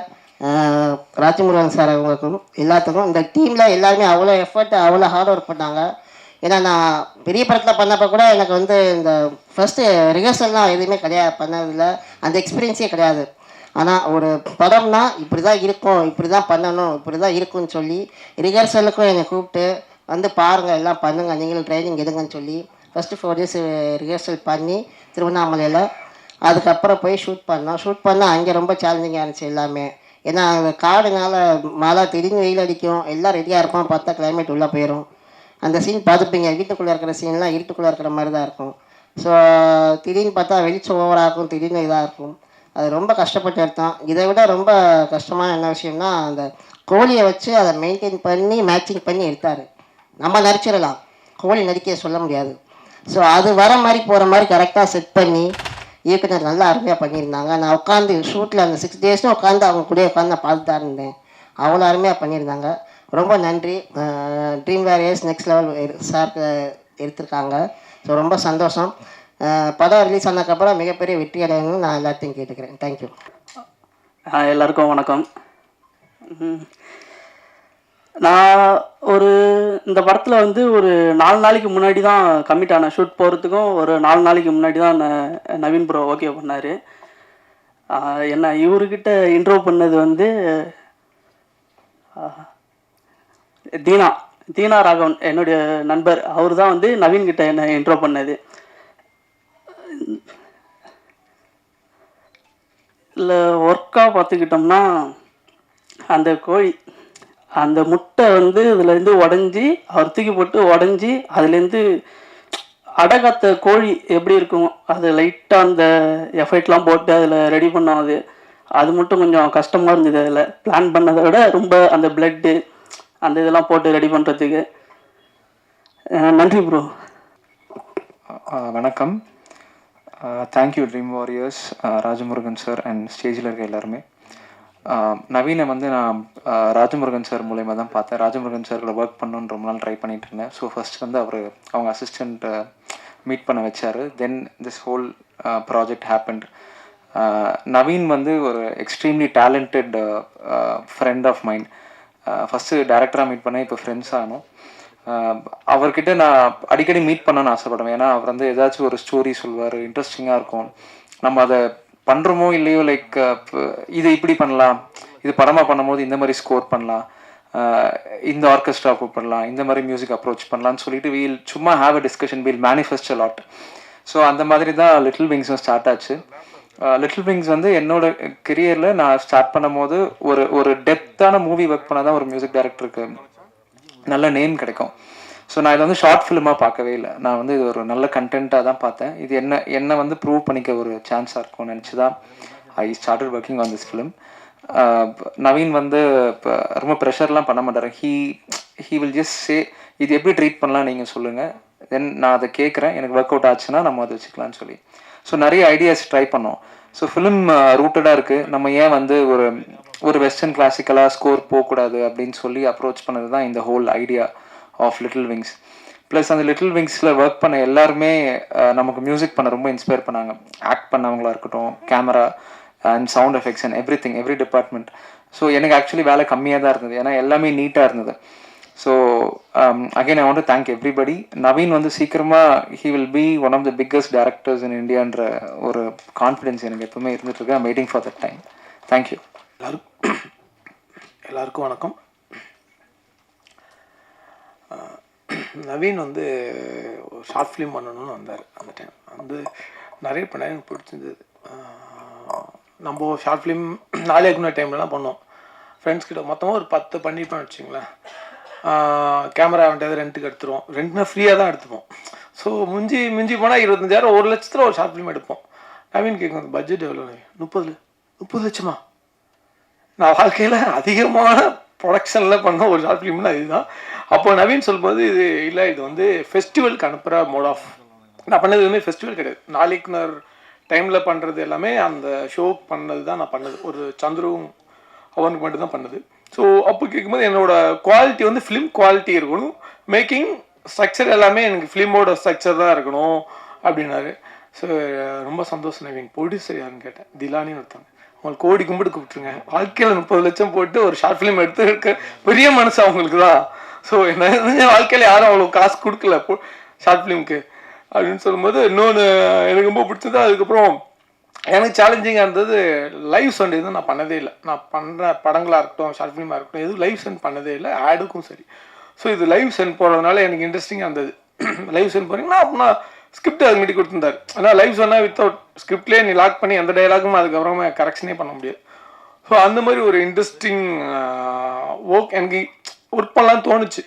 ராஜமுருகன் சார் அவங்களுக்கும் எல்லாத்துக்கும். இந்த டீமில் எல்லாருமே அவ்வளோ எஃபர்ட், அவ்வளோ ஹார்ட் ஒர்க் பண்ணாங்க. ஏன்னா நான் பெரிய படத்தில் பண்ணப்போ கூட எனக்கு வந்து இந்த ஃபஸ்ட்டு ரிஹர்சல்லாம் எதுவுமே கிடையாது, பண்ணதில்லை. அந்த எக்ஸ்பீரியன்ஸே கிடையாது. ஆனால் ஒரு படம்னா இப்படி தான் இருக்கும், இப்படி தான் பண்ணணும், இப்படி தான் இருக்குன்னு சொல்லி ரிஹர்சலுக்கும் என்னை கூப்பிட்டு வந்து பாருங்கள், எல்லாம் பண்ணுங்கள், நீங்களும் ட்ரைனிங் எடுங்கன்னு சொல்லி ஃபஸ்ட்டு 4 days ரிஹர்சல் பண்ணி திருவண்ணாமலையில் அதுக்கப்புறம் போய் ஷூட் பண்ணால் அங்கே ரொம்ப சேலஞ்சிங்காக இருந்துச்சு எல்லாமே. ஏன்னா அந்த காடுனால மழை, திடீர்னு வெயில் அடிக்கும், எல்லாம் ரெடியாக இருப்போம், பார்த்தா கிளைமேட் உள்ளே போயிடும். அந்த சீன் பார்த்துப்பீங்க, வீட்டுக்குள்ளே இருக்கிற சீன்லாம் இருட்டுக்குள்ளே இருக்கிற மாதிரி தான் இருக்கும். ஸோ திடீர்னு பார்த்தா வெளிச்சம் ஓவராக இருக்கும், திடீர்னு இதாக இருக்கும். அது ரொம்ப கஷ்டப்பட்டு எடுத்தோம். இதை விட ரொம்ப கஷ்டமான என்ன விஷயம்னா, அந்த கோழியை வச்சு அதை மெயின்டைன் பண்ணி மேட்சிங் பண்ணி எடுத்தார். நம்ம நடிச்சிடலாம், கோழி நடிக்க சொல்ல முடியாது. ஸோ அது வர மாதிரி போகிற மாதிரி கரெக்டாக செட் பண்ணி இயக்குனர் நல்லா அருமையாக பண்ணியிருந்தாங்க. நான் உட்காந்து ஷூட்டில் அந்த 6 days உட்காந்து அவங்க கூட உட்காந்து நான் பார்த்து தான் இருந்தேன். அவ்வளோ அருமையாக பண்ணியிருந்தாங்க. ரொம்ப நன்றி. ட்ரீம் வேரியர்ஸ் நெக்ஸ்ட் லெவல் சாருக்கு எடுத்திருக்காங்க. ஸோ ரொம்ப சந்தோஷம். படம் ரிலீஸ் ஆனதுக்கப்புறம் மிகப்பெரிய வெற்றி அடையணும்னு நான் எல்லாத்தையும் கேட்டுக்கிறேன். தேங்க்யூ. எல்லாருக்கும் வணக்கம். நான் இந்த படத்தில் வந்து ஒரு 4 நாளைக்கு முன்னாடி தான் கமிட் ஆனேன். ஷூட் போகிறதுக்கும் ஒரு 4 நாளைக்கு முன்னாடி தான் நவீன் ப்ரோ ஓகே பண்ணார். என்ன இவர்கிட்ட இன்ட்ரோ பண்ணது வந்து தீனா ராகவன் என்னுடைய நண்பர். அவர் தான் வந்து நவீன்கிட்ட என்னை இன்ட்ரோ பண்ணது. இல்லை ஒர்க்காக பார்த்துக்கிட்டோம்னா அந்த கோழி அந்த முட்டை வந்து இதுலேருந்து உடஞ்சி அவர் தூக்கி போட்டு உடஞ்சி அதுலேருந்து அடகாத்த கோழி எப்படி இருக்கும் அது லைட்டாக அந்த எஃபெக்ட்லாம் போட்டு அதில் ரெடி பண்ணோம். அது மட்டும் கொஞ்சம் கஷ்டமாக இருந்தது. அதில் பிளான் பண்ணதை விட ரொம்ப அந்த பிளட்டு அந்த இதெல்லாம் போட்டு ரெடி பண்ணுறதுக்கு. நன்றி ப்ரோ. வணக்கம். Thank you dream warriors, Rajamurugan sir and ஸ்டேஜில் இருக்க எல்லாருமே. நவீனை வந்து நான் ராஜமுருகன் சார் மூலயமா தான் பார்த்தேன். ராஜமுருகன் சாரில் ஒர்க் பண்ணணுன்னு ரொம்ப நாள் ட்ரை பண்ணிகிட்டு இருந்தேன். ஸோ ஃபஸ்ட் வந்து அவங்க அசிஸ்டண்ட் மீட் பண்ண வச்சார். Then this whole project happened. Naveen வந்து ஒரு extremely talented friend of mind. First டேரக்டராக மீட் பண்ணேன், இப்போ ஃப்ரெண்ட்ஸ் ஆனோம். அவர்கிட்ட நான் அடிக்கடி மீட் பண்ணணும்னு ஆசைப்படுவேன். ஏன்னா அவர் வந்து ஏதாச்சும் ஒரு ஸ்டோரி சொல்வார், இன்ட்ரெஸ்டிங்காக இருக்கும். நம்ம அதை பண்ணுறோமோ இல்லையோ, லைக் இது இப்படி பண்ணலாம், இது படமாக பண்ணும்போது இந்த மாதிரி ஸ்கோர் பண்ணலாம், இந்த ஆர்கெஸ்ட்ரா கூப்பிடலாம், இந்த மாதிரி மியூசிக் அப்ரோச் பண்ணலான்னு சொல்லிட்டு சும்மா have a discussion, we'll manifest a lot. So அந்த மாதிரி தான் லிட்டில் விங்ஸும் ஸ்டார்ட் ஆச்சு. லிட்டில் விங்ஸ் வந்து என்னோட கெரியரில் நான் ஸ்டார்ட் பண்ணும் போது ஒரு டெப்த்தான மூவி ஒர்க் பண்ணால் தான் ஒரு மியூசிக் டைரக்டருக்கு நல்ல நேம் கிடைக்கும். ஸோ நான் இதை வந்து ஷார்ட் ஃபிலிமாக பார்க்கவே இல்லை. நான் வந்து இது ஒரு நல்ல கண்டென்ட்டாக தான் பார்த்தேன். இது என்ன வந்து ப்ரூவ் பண்ணிக்க ஒரு சான்ஸாக இருக்கும்னு நினச்சி தான் I started working on this film. Naveen வந்து இப்போ ரொம்ப ப்ரெஷர்லாம் பண்ண மாட்டார். ஹீ வில் ஜஸ்ட் சே இது எப்படி ட்ரீட் பண்ணலாம் நீங்கள் சொல்லுங்கள், தென் நான் அதை கேட்குறேன், எனக்கு ஒர்க் அவுட் ஆச்சுன்னா நம்ம அதை வச்சுக்கலான்னு சொல்லி. ஸோ நிறைய ஐடியாஸ் ட்ரை பண்ணோம். ஸோ ஃபிலிம் ரூட்டடாக இருக்குது. நம்ம ஏன் வந்து ஒரு வெஸ்டர்ன் கிளாசிக்கலாக ஸ்கோர் போகக்கூடாது அப்படின்னு சொல்லி அப்ரோச் பண்ணது தான் இந்த whole idea of little wings. Plus அந்த லிட்டில் விங்ஸில் ஒர்க் பண்ண எல்லாருமே நமக்கு மியூசிக் பண்ண ரொம்ப இன்ஸ்பயர் பண்ணாங்க. ஆக்ட் பண்ணவங்களா இருக்கட்டும், camera and sound effects and every department. So எனக்கு ஆக்சுவலி வேலை கம்மியாக தான் இருந்தது, ஏன்னா எல்லாமே நீட்டாக இருந்தது. So again I want to thank everybody. Naveen வந்து சீக்கிரமாக he will be one of the biggest directors in இந்தியான்ற ஒரு கான்ஃபிடென்ஸ் எனக்கு எப்பவுமே இருந்துகிட்ருக்கு. I'm waiting for that time. Thank you. எல்லாருக்கும் வணக்கம். நவீன் வந்து ஒரு ஷார்ட் ஃபிலிம் பண்ணணும்னு வந்தார். அந்த டைம் வந்து நிறைய பண்ண எனக்கு பிடிச்சிருந்தது. நம்ம ஷார்ட் ஃபிலிம் 4 இயக்குனர் டைம்லலாம் பண்ணோம். ஃப்ரெண்ட்ஸ் கிட்ட மொத்தமாக ஒரு 10 பண்ணிப்போம் வச்சுங்களேன். கேமரா வந்துட்டு ரெண்ட்டுக்கு எடுத்துருவோம். ரெண்ட்னா ஃப்ரீயாக தான் எடுத்துப்போம். ஸோ மிஞ்சி போனால் 25,000 1 லட்சத்தில் ஒரு ஷார்ட் ஃபிலிம் எடுப்போம். நவீன் கேட்கும், பட்ஜெட் எவ்வளோ? 30 லட்சமா? நான் வாழ்க்கையில் அதிகமான ப்ரொடக்ஷனில் பண்ண ஒரு ஷார்ட் ஃபிலிம்னா இதுதான். அப்போ நவீன் சொல்லும்போது இது வந்து ஃபெஸ்டிவலுக்கு அனுப்புகிற மோட் ஆஃப். நான் பண்ணது எதுவுமே ஃபெஸ்டிவல் கிடையாது. 4 இயக்குனர் டைமில் பண்ணுறது எல்லாமே அந்த ஷோக்கு பண்ணது தான் நான் பண்ணது. ஒரு சந்துரும் அவனுக்கு மட்டும் தான் பண்ணது. ஸோ அப்போ கேட்கும்போது என்னோட குவாலிட்டி வந்து ஃபிலிம் குவாலிட்டி இருக்கணும், மேக்கிங் ஸ்ட்ரக்சர் எல்லாமே எனக்கு ஃபிலிமோட ஸ்ட்ரக்சர் தான் இருக்கணும் அப்படின்னாரு. ஸோ ரொம்ப சந்தோஷம் நவீன். ப்ரொடியூசர் யாருன்னு கேட்டேன். திலானின்னு ஒருத்தாங்க. அவங்களுக்கு கோடி கும்பிட்டு கூப்பிட்டுருங்க. வாழ்க்கையில் 30 லட்சம் போட்டு ஒரு ஷார்ட் ஃபிலிம் எடுத்து இருக்க பெரிய மனசு அவங்களுக்கு தான். ஸோ என்ன வாழ்க்கையில் யாரும் அவ்வளோ காசு கொடுக்கல ஷார்ட் ஃபிலிம்க்கு அப்படின்னு சொல்லும்போது இன்னொன்று எனக்கு ரொம்ப பிடிச்சது. அதுக்கப்புறம் எனக்கு சேலஞ்சிங்காக இருந்தது லைவ் சென்ட். எதுவும் நான் பண்ணதே இல்லை. நான் பண்ணுற படங்களாக இருக்கட்டும், ஷார்ட் ஃபிலிமாக இருக்கட்டும், எதுவும் லைவ் சென்ட் பண்ணதே இல்லை, ஆடுக்கும் சரி. ஸோ இது லைவ் சென்ட் போகிறதுனால எனக்கு இன்ட்ரெஸ்டிங்காக இருந்தது. லைவ் சென்ட் போனீங்கன்னா அப்படின்னா ஸ்கிரிப்ட் அது மீட்டி கொடுத்துருந்தாரு. ஆனால் லைவ் சொன்னால் வித்தவுட் ஸ்கிரிப்ட்லேயே நீ லாக் பண்ணி எந்த டைலாகும் அதுக்கப்புறமா கரெக்ஷனே பண்ண முடியாது. ஸோ அந்த மாதிரி ஒரு இன்ட்ரெஸ்டிங் ஒர்க் எனக்கு ஒர்க் பண்ணலான்னு தோணுச்சு.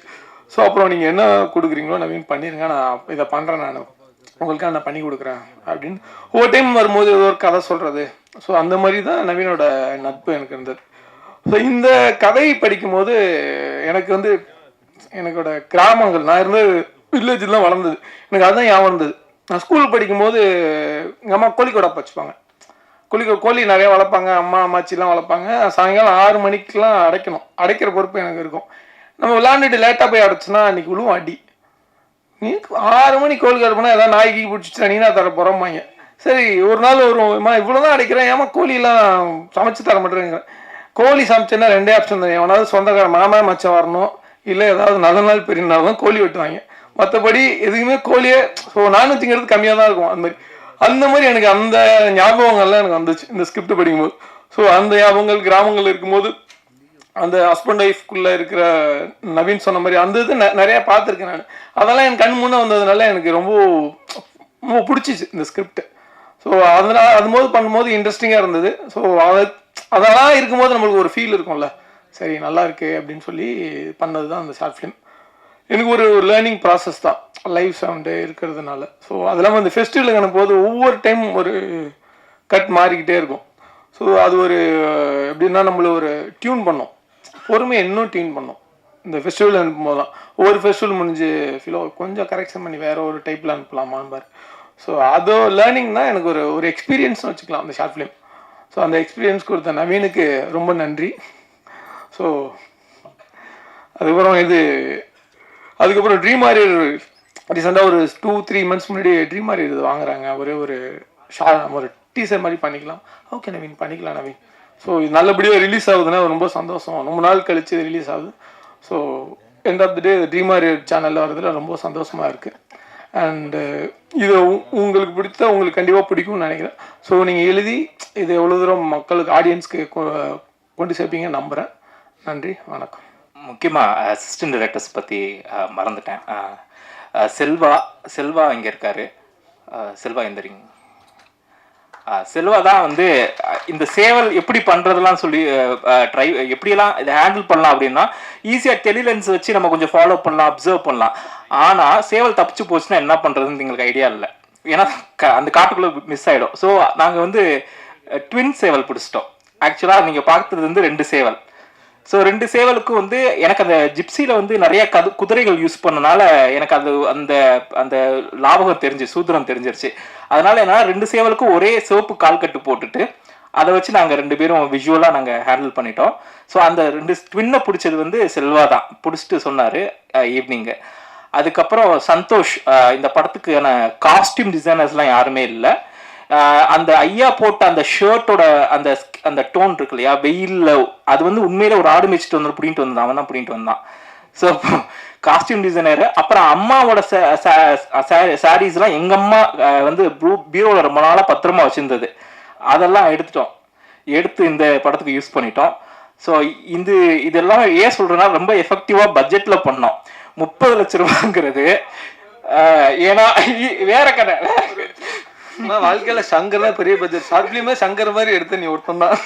ஸோ அப்புறம் நீங்கள் என்ன கொடுக்குறீங்களோ நவீன் பண்ணிடுங்க, நான் இதை பண்ணுறேன், நான் உங்களுக்காக நான் பண்ணி கொடுக்குறேன் அப்படின்னு ஒவ்வொரு டைம் வரும்போது ஏதோ ஒரு கதை சொல்கிறது. ஸோ அந்த மாதிரி தான் நவீனோட நட்பு எனக்கு இருந்தது. ஸோ இந்த கதை படிக்கும்போது எனக்கு வந்து எனக்கோட கிராமங்கள், நான் இருந்த வில்லேஜில் தான் வளர்ந்தது, எனக்கு அதுதான் ஞாபகம் இருந்தது. நான் ஸ்கூல் படிக்கும்போது எங்கள் அம்மா கோழிக்கோடை வச்சுப்பாங்க. கோழி நிறையா வளர்ப்பாங்க, அம்மாச்சிலாம் வளர்ப்பாங்க. சாயங்காலம் 6 மணிக்கெலாம் அடைக்கிற பொறுப்பு எனக்கு இருக்கும். நம்ம விளாண்டுட்டு லேட்டாக போய் அடைச்சோன்னா அன்றைக்கி விழுவும் அடி. நீ 6 மணி கோழி அடைப்போனா ஏதாவது நாய்க்கு பிடிச்சிட்டு நீனா தர போகிறோம்மாங்க. சரி ஒரு நாள் வருவோம்மா இவ்வளோ தான் அடைக்கிறேன், ஏமா கோழியெல்லாம் சமைச்சு தர மாட்டேங்கிறேன். கோழி சமைச்சேன்னா 2 ஆப்ஷன் தான். எவனாவது சொந்தக்கார மாமா மச்சம் வரணும், இல்லை ஏதாவது நல்ல நாள் பெரிய நாள் தான் கோழி வெட்டுவாங்க. மற்றபடி எதுக்குமே கோழியே நானூற்றிங்கிறது கம்மியாக தான் இருக்கும். அந்த மாதிரி எனக்கு அந்த ஞாபகங்கள்லாம் எனக்கு வந்துச்சு இந்த ஸ்கிரிப்ட் படிக்கும்போது. ஸோ அந்த ஞாபகங்கள் கிராமங்கள் இருக்கும்போது அந்த ஹஸ்பண்ட் ஒய்ஃப்குள்ளே இருக்கிற நவீன் சொன்ன மாதிரி அந்த இது நிறையா பார்த்துருக்கேன் நான். அதெல்லாம் என் கண் முன்னே வந்ததுனால எனக்கு ரொம்ப பிடிச்சிச்சு இந்த ஸ்கிரிப்ட். ஸோ அதனால் அதுபோது பண்ணும்போது இன்ட்ரெஸ்டிங்காக இருந்தது. ஸோ அதெல்லாம் இருக்கும்போது நம்மளுக்கு ஒரு ஃபீல் இருக்கும்ல, சரி நல்லா இருக்கு அப்படின்னு சொல்லி பண்ணது தான் அந்த ஷார்ட் ஃபிலிம். எனக்கு ஒரு லேர்னிங் ப்ராசஸ் தான் லைவ் சவுண்டு இருக்கிறதுனால. ஸோ அதெல்லாம் அந்த ஃபெஸ்டிவலுக்கு அனுப்பும்போது ஒவ்வொரு டைம் ஒரு கட் மாறிக்கிட்டே இருக்கும். ஸோ அது ஒரு எப்படின்னா நம்மள ஒரு டியூன் பண்ணோம், பொறுமையை இன்னும் டியூன் பண்ணோம் இந்த ஃபெஸ்டிவல் அனுப்பும்போது தான். ஒவ்வொரு ஃபெஸ்டிவல் முடிஞ்சு கொஞ்சம் கரெக்ஷன் பண்ணி வேறு ஒரு டைப்பில் அனுப்பலாமான்னு பாரு. ஸோ அது லேர்னிங் தான் எனக்கு ஒரு எக்ஸ்பீரியன்ஸ்னு வச்சுக்கலாம் அந்த ஷார்ட் ஃபிலிம். ஸோ அந்த எக்ஸ்பீரியன்ஸ் கொடுத்த நவீனுக்கு ரொம்ப நன்றி. ஸோ அதுக்கப்புறம் ட்ரீம் வாரியர் ரீசெண்டாக ஒரு 2-3 months முன்னாடி ட்ரீம் வாரியர் இது வாங்குறாங்க. ஒரு டீசர் மாதிரி பண்ணிக்கலாம். ஓகே நவீன் பண்ணிக்கலாம் நவீன். ஸோ இது நல்லபடியாக ரிலீஸ் ஆகுதுன்னா ரொம்ப சந்தோஷம். ரொம்ப நாள் கழிச்சு இது ரிலீஸ் ஆகுது. So end of the day Dream Warrior சேனலில் வரதுல ரொம்ப சந்தோஷமாக இருக்குது. அண்டு இது உங்களுக்கு உங்களுக்கு கண்டிப்பாக பிடிக்கும்னு நினைக்கிறேன். ஸோ நீங்கள் எழுதி இது எவ்வளோ தூரம் மக்களுக்கு ஆடியன்ஸ்க்கு கொண்டு சேர்ப்பீங்க நம்புகிறேன். நன்றி, வணக்கம். முக்கியமாக அசிஸ்டன்ட் டைரக்டர்ஸ் பற்றி மறந்துட்டேன். செல்வா இங்கே இருக்கார். செல்வா எந்திரிங்க. செல்வா தான் வந்து இந்த சேவல் எப்படி பண்ணுறதெல்லாம் சொல்லி எப்படியெல்லாம் இதை ஹேண்டில் பண்ணலாம் அப்படின்னா ஈஸியாக டெலிலென்ஸ் வச்சு நம்ம கொஞ்சம் ஃபாலோ பண்ணலாம், அப்சர்வ் பண்ணலாம். ஆனால் சேவல் தப்பிச்சு போச்சுன்னா என்ன பண்ணுறதுன்னு எங்களுக்கு ஐடியா இல்லை. ஏன்னா அந்த காட்டுக்குள்ளே மிஸ் ஆகிடும். ஸோ நாங்கள் வந்து ட்வின் சேவல் பிடிச்சிட்டோம். ஆக்சுவலாக நீங்கள் பார்த்தது வந்து 2 சேவல். ஸோ 2 சேவலுக்கும் வந்து எனக்கு அந்த ஜிப்சியில் வந்து நிறைய குதிரைகள் யூஸ் பண்ணனால எனக்கு அது அந்த அந்த லாபகம் சூத்திரம் தெரிஞ்சிருச்சு. அதனால என்ன 2 சேவலுக்கும் ஒரே சிவப்பு கால்கட்டு போட்டுட்டு அதை வச்சு நாங்கள் 2 பேரும் விஷுவலாக நாங்கள் ஹேண்டில் பண்ணிட்டோம். ஸோ அந்த 2 ட்வின்னை பிடிச்சது வந்து செல்வா தான் பிடிச்சிட்டு சொன்னார் ஈவினிங்கு. அதுக்கப்புறம் சந்தோஷ். இந்த படத்துக்கான காஸ்டியூம் டிசைனர்ஸ்லாம் யாருமே இல்லை. அந்த ஐயா போட்ட அந்த ஷர்ட்டோட அந்த அந்த டோன் இருக்கு இல்லையா, வெயிலில் அது வந்து உண்மையில ஒரு ஆடு மேய்ச்சிட்டு வந்து பிடிங்கிட்டு வந்தான். அவன் தான் பிடிங்கிட்டு வந்தான். So costume designer. அப்புறம் அம்மாவோட சாரீஸ்லாம் எங்கள் அம்மா வந்து பீரோவில் ரொம்ப நாளாக பத்திரமா வச்சுருந்தது. அதெல்லாம் எடுத்து இந்த படத்துக்கு யூஸ் பண்ணிட்டோம். ஸோ இதெல்லாம் ஏன் சொல்கிறேன்னா ரொம்ப எஃபெக்டிவாக பட்ஜெட்டில் பண்ணோம். 30 லட்ச ரூபாங்கிறது ஏன்னா வேற கதை. வாழ்க்கையில சங்கர் தான் பெரிய பட்ஜெட். ஷார்ட் ஃபிலிமே சங்கர் மாதிரி எடுத்து நீ ஒருத்தன் தான்.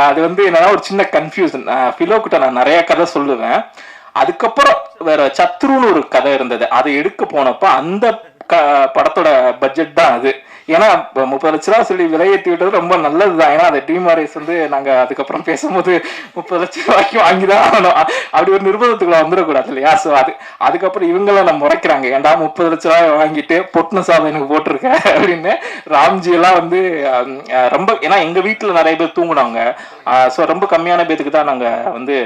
அது வந்து என்னன்னா ஒரு சின்ன கன்ஃபியூஷன். ஃபிலோ கிட்ட நான் நிறைய கதை சொல்லுவேன். அதுக்கப்புறம் வேற சத்ருன்னு ஒரு கதை இருந்தது. அதை எடுக்க போனப்ப அந்த படத்தோட பட்ஜெட் தான் அது. ஏன்னா 30 லட்ச ரூபா சொல்லி விலையேற்றி விட்டது ரொம்ப நல்லதுதான். ஏன்னா அந்த ட்ரீம் ஆர்எஸ் வந்து நாங்கள் அதுக்கப்புறம் பேசும்போது 30 லட்ச ரூபாய்க்கு வாங்கிதான் ஆகணும். அப்படி ஒரு நிர்பந்தத்துக்குள்ள வந்துடக்கூடாது இல்லையா. ஸோ அதுக்கப்புறம் இவங்களாம் நம்ம முறைக்கிறாங்க, ஏன்டா 30 லட்ச ரூபாய் வாங்கிட்டு பொட்ன சாதம் எனக்கு போட்டிருக்க அப்படின்னு. ராம்ஜி எல்லாம் வந்து ரொம்ப, ஏன்னா எங்கள் வீட்டில் நிறைய பேர் தூங்குனாங்க. ஸோ ரொம்ப கம்மியான பேருக்கு தான் நாங்கள் வந்து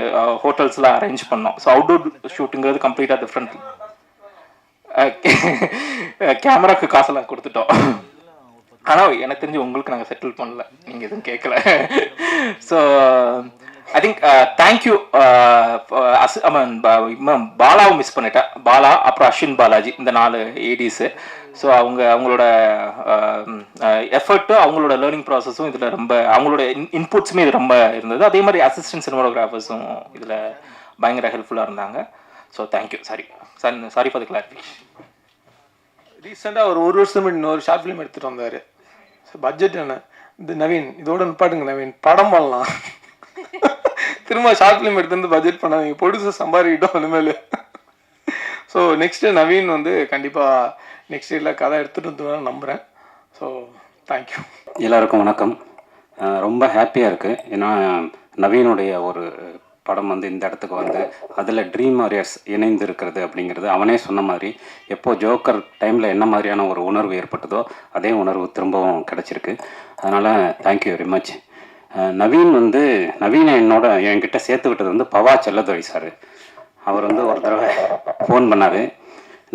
ஹோட்டல்ஸ்லாம் அரேஞ்ச் பண்ணோம். ஸோ அவுட்டோர் ஷூட்டுங்கிறது கம்ப்ளீட்டாக டிஃப்ரெண்ட். கேமராக்கு காசெல்லாம் கொடுத்துட்டோம். ஆனால் எனக்கு தெரிஞ்சு உங்களுக்கு நாங்கள் செட்டில் பண்ணல, நீங்கள் எதுவும் கேட்கல. So I think thank you. பாலாவும் மிஸ் பண்ணிட்டேன். பாலா, அப்புறம் அஸ்வின் பாலாஜி, இந்த 4 ஏடிஸு. ஸோ அவங்களோட எஃபர்ட்டும் அவங்களோட லேர்னிங் ப்ராசஸும் இதில் ரொம்ப, அவங்களோட இன்புட்ஸுமே இது ரொம்ப இருந்தது. அதே மாதிரி அசிஸ்டன்ட் சினிமாட்டோகிராஃபர்ஸும் இதில் பயங்கர ஹெல்ப்ஃபுல்லாக இருந்தாங்க. So thank you. Sorry for the clarification. ரீசெண்டாக ஒரு வருஷம் இன்னொரு ஷார்ட் ஃபிலிம் எடுத்துகிட்டு வந்தார். பட்ஜெட் என்ன இந்த நவீன், இதோட நிப்பாட்டுங்க நவீன், படம் பண்ணலாம். திரும்ப ஷார்ட் ஃபிலிம் எடுத்து பட்ஜெட் பண்ணாதீங்க, ப்ரொடியூசர் சம்பாதிக்கிட்டோம் இனிமேல். ஸோ நெக்ஸ்ட்டு நவீன் வந்து கண்டிப்பாக நெக்ஸ்ட் இயரில் கதை எடுத்துகிட்டு வந்து நம்புகிறேன். So thank you. எல்லாருக்கும் வணக்கம். ரொம்ப ஹாப்பியாக இருக்குது. ஏன்னா நவீனுடைய ஒரு படம் வந்து இந்த இடத்துக்கு வந்து அதில் ட்ரீம் வாரியர்ஸ் இணைந்து இருக்கிறது அப்படிங்கிறது, அவனே சொன்ன மாதிரி எப்போது ஜோக்கர் டைமில் என்ன மாதிரியான ஒரு உணர்வு ஏற்பட்டதோ அதே உணர்வு திரும்பவும் கிடச்சிருக்கு. அதனால் தேங்க்யூ வெரி மச். நவீனை என்கிட்ட சேர்த்து விட்டது வந்து பவா செல்லதுரை சார். அவர் வந்து ஒரு தடவை ஃபோன் பண்ணார்.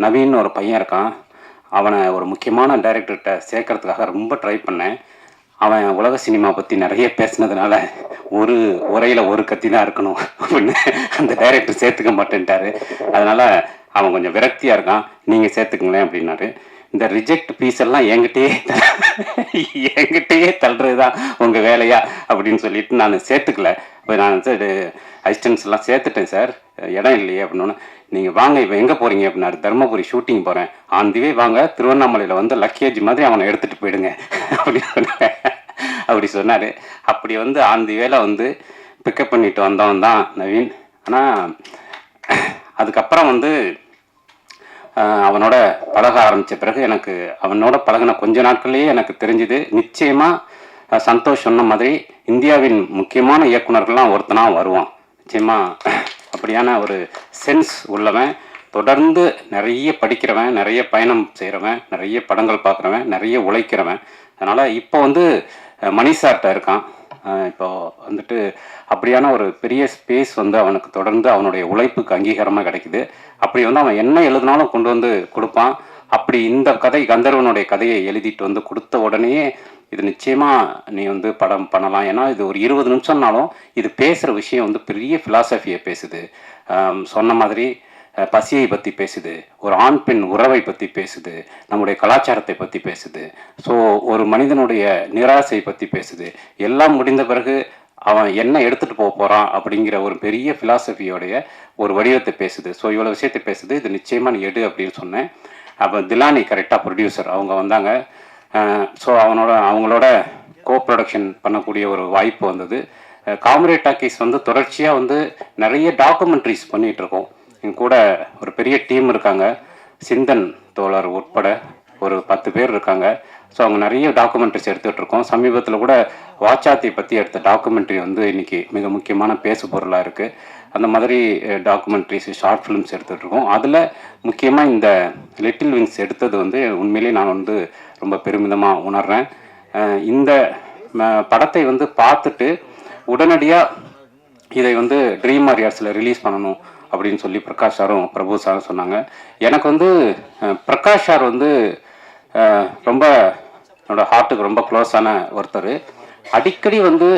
நவீன் ஒரு பையன் இருக்கான், அவனை ஒரு முக்கியமான டைரக்டர்கிட்ட சேர்க்கறதுக்காக ரொம்ப ட்ரை பண்ணேன். அவன் உலக சினிமா பற்றி நிறைய பேசினதுனால ஒரு உரையில் ஒரு கத்தி தான் இருக்கணும் அப்படின்னு அந்த டைரக்டர் சேர்த்துக்க மாட்டேன்ட்டாரு. அதனால் அவன் கொஞ்சம் விரக்தியாக இருக்கான், நீங்கள் சேர்த்துக்குங்களேன் அப்படின்னாரு. இந்த ரிஜெக்ட் பீஸ் எல்லாம் என்கிட்டயே தள்ளுறது தான் உங்கள் வேலையா அப்படின்னு சொல்லிட்டு நான் சேர்த்துக்கல. இப்போ நான் வந்து அசிஸ்டன்ஸ் எல்லாம் சேர்த்துட்டேன் சார், இடம் இல்லையே அப்படின்னோன்னு, நீங்கள் வாங்க இப்போ எங்கே போகிறீங்க அப்படின்னாரு. தருமபுரி ஷூட்டிங் போகிறேன். ஆந்திவே வாங்க, திருவண்ணாமலையில் வந்து லக்கேஜ் மாதிரி அவனை எடுத்துகிட்டு போயிடுங்க அப்படி சொன்னார். அப்படி வந்து ஆந்திவேல வந்து பிக்கப் பண்ணிட்டு வந்தவன் தான் நவீன். ஆனால் அதுக்கப்புறம் வந்து அவனோட பழக ஆரம்பித்த பிறகு எனக்கு அவனோட பழகின கொஞ்ச நாட்கள்லேயே எனக்கு தெரிஞ்சுது, நிச்சயமாக சந்தோஷ் சொன்ன மாதிரி இந்தியாவின் முக்கியமான இயக்குனர்கள்லாம் ஒருத்தனாக வருவான். நிச்சயமாக அப்படியான ஒரு சென்ஸ் உள்ளவன், தொடர்ந்து நிறைய படிக்கிறவன், நிறைய பயணம் செய்கிறவன், நிறைய படங்கள் பார்க்குறவன், நிறைய உழைக்கிறவன். அதனால் இப்போ வந்து மணிசார்ட்ட இருக்கான். இப்போ வந்துட்டு அப்படியான ஒரு பெரிய ஸ்பேஸ் வந்து அவனுக்கு தொடர்ந்து அவனுடைய உழைப்புக்கு அங்கீகாரமாக கிடைக்குது. அப்படி வந்து அவன் என்ன எழுதினாலும் கொண்டு வந்து கொடுப்பான். அப்படி இந்த கதை கந்தர்வனுடைய கதையை எழுதிட்டு வந்து கொடுத்த உடனேயே இது நிச்சயமாக நீ வந்து படம் பண்ணலாம். ஏன்னா இது ஒரு 20 நிமிஷம்னாலும் இது பேசுகிற விஷயம் வந்து பெரிய ஃபிலாசபியை பேசுது. சொன்ன மாதிரி பசியை பற்றி பேசுது, ஒரு ஆண் பெண் உறவை பற்றி பேசுது, நம்முடைய கலாச்சாரத்தை பற்றி பேசுது, ஸோ ஒரு மனிதனுடைய நிராசை பற்றி பேசுது. எல்லாம் முடிந்த பிறகு அவன் என்ன எடுத்துகிட்டு போக போகிறான் அப்படிங்கிற ஒரு பெரிய ஃபிலாசபியோடைய ஒரு வடிவத்தை பேசுது. ஸோ இவ்வளோ விஷயத்தை பேசுது, இது நிச்சயமாக நீ எடு அப்படின்னு சொன்னேன். அப்போ திலானி கரெக்டாக ப்ரொடியூசர் அவங்க வந்தாங்க. ஸோ அவங்களோட கோ ப்ரொடக்ஷன் பண்ணக்கூடிய ஒரு வாய்ப்பு வந்தது. காம்ரேட் டாக்கீஸ் வந்து தொடர்ச்சியாக வந்து நிறைய டாக்குமெண்ட்ரிஸ் பண்ணிகிட்ருக்கோம். எங்க கூட ஒரு பெரிய டீம் இருக்காங்க, சிந்தன் தோழர் உட்பட ஒரு 10 பேர் இருக்காங்க. ஸோ அவங்க நிறைய டாக்குமெண்ட்ரிஸ் எடுத்துகிட்டு இருக்கோம். சமீபத்தில் கூட வாச்சாத்தி பற்றி எடுத்த டாக்குமெண்ட்ரி வந்து இன்றைக்கி மிக முக்கியமான பேசு பொருளாக இருக்குது. அந்த மாதிரி டாக்குமெண்ட்ரிஸ், ஷார்ட் ஃபிலிம்ஸ் எடுத்துகிட்டு இருக்கோம். அதில் முக்கியமாக இந்த லிட்டில் விங்ஸ் எடுத்தது வந்து உண்மையிலேயே நான் வந்து ரொம்ப பெருமிதமாக உணர்கிறேன். இந்த படத்தை வந்து பார்த்துட்டு உடனடியாக இதை வந்து ட்ரீம் வாரியர்ஸில் ரிலீஸ் பண்ணணும் அப்படின்னு சொல்லி பிரகாஷ் சாரும் பிரபு சாரும் சொன்னாங்க. எனக்கு வந்து பிரகாஷ் சார் வந்து ரொம்ப என்னோட ஹார்ட்டுக்கு ரொம்ப க்ளோஸான ஒருத்தர். அடிக்கடி வந்து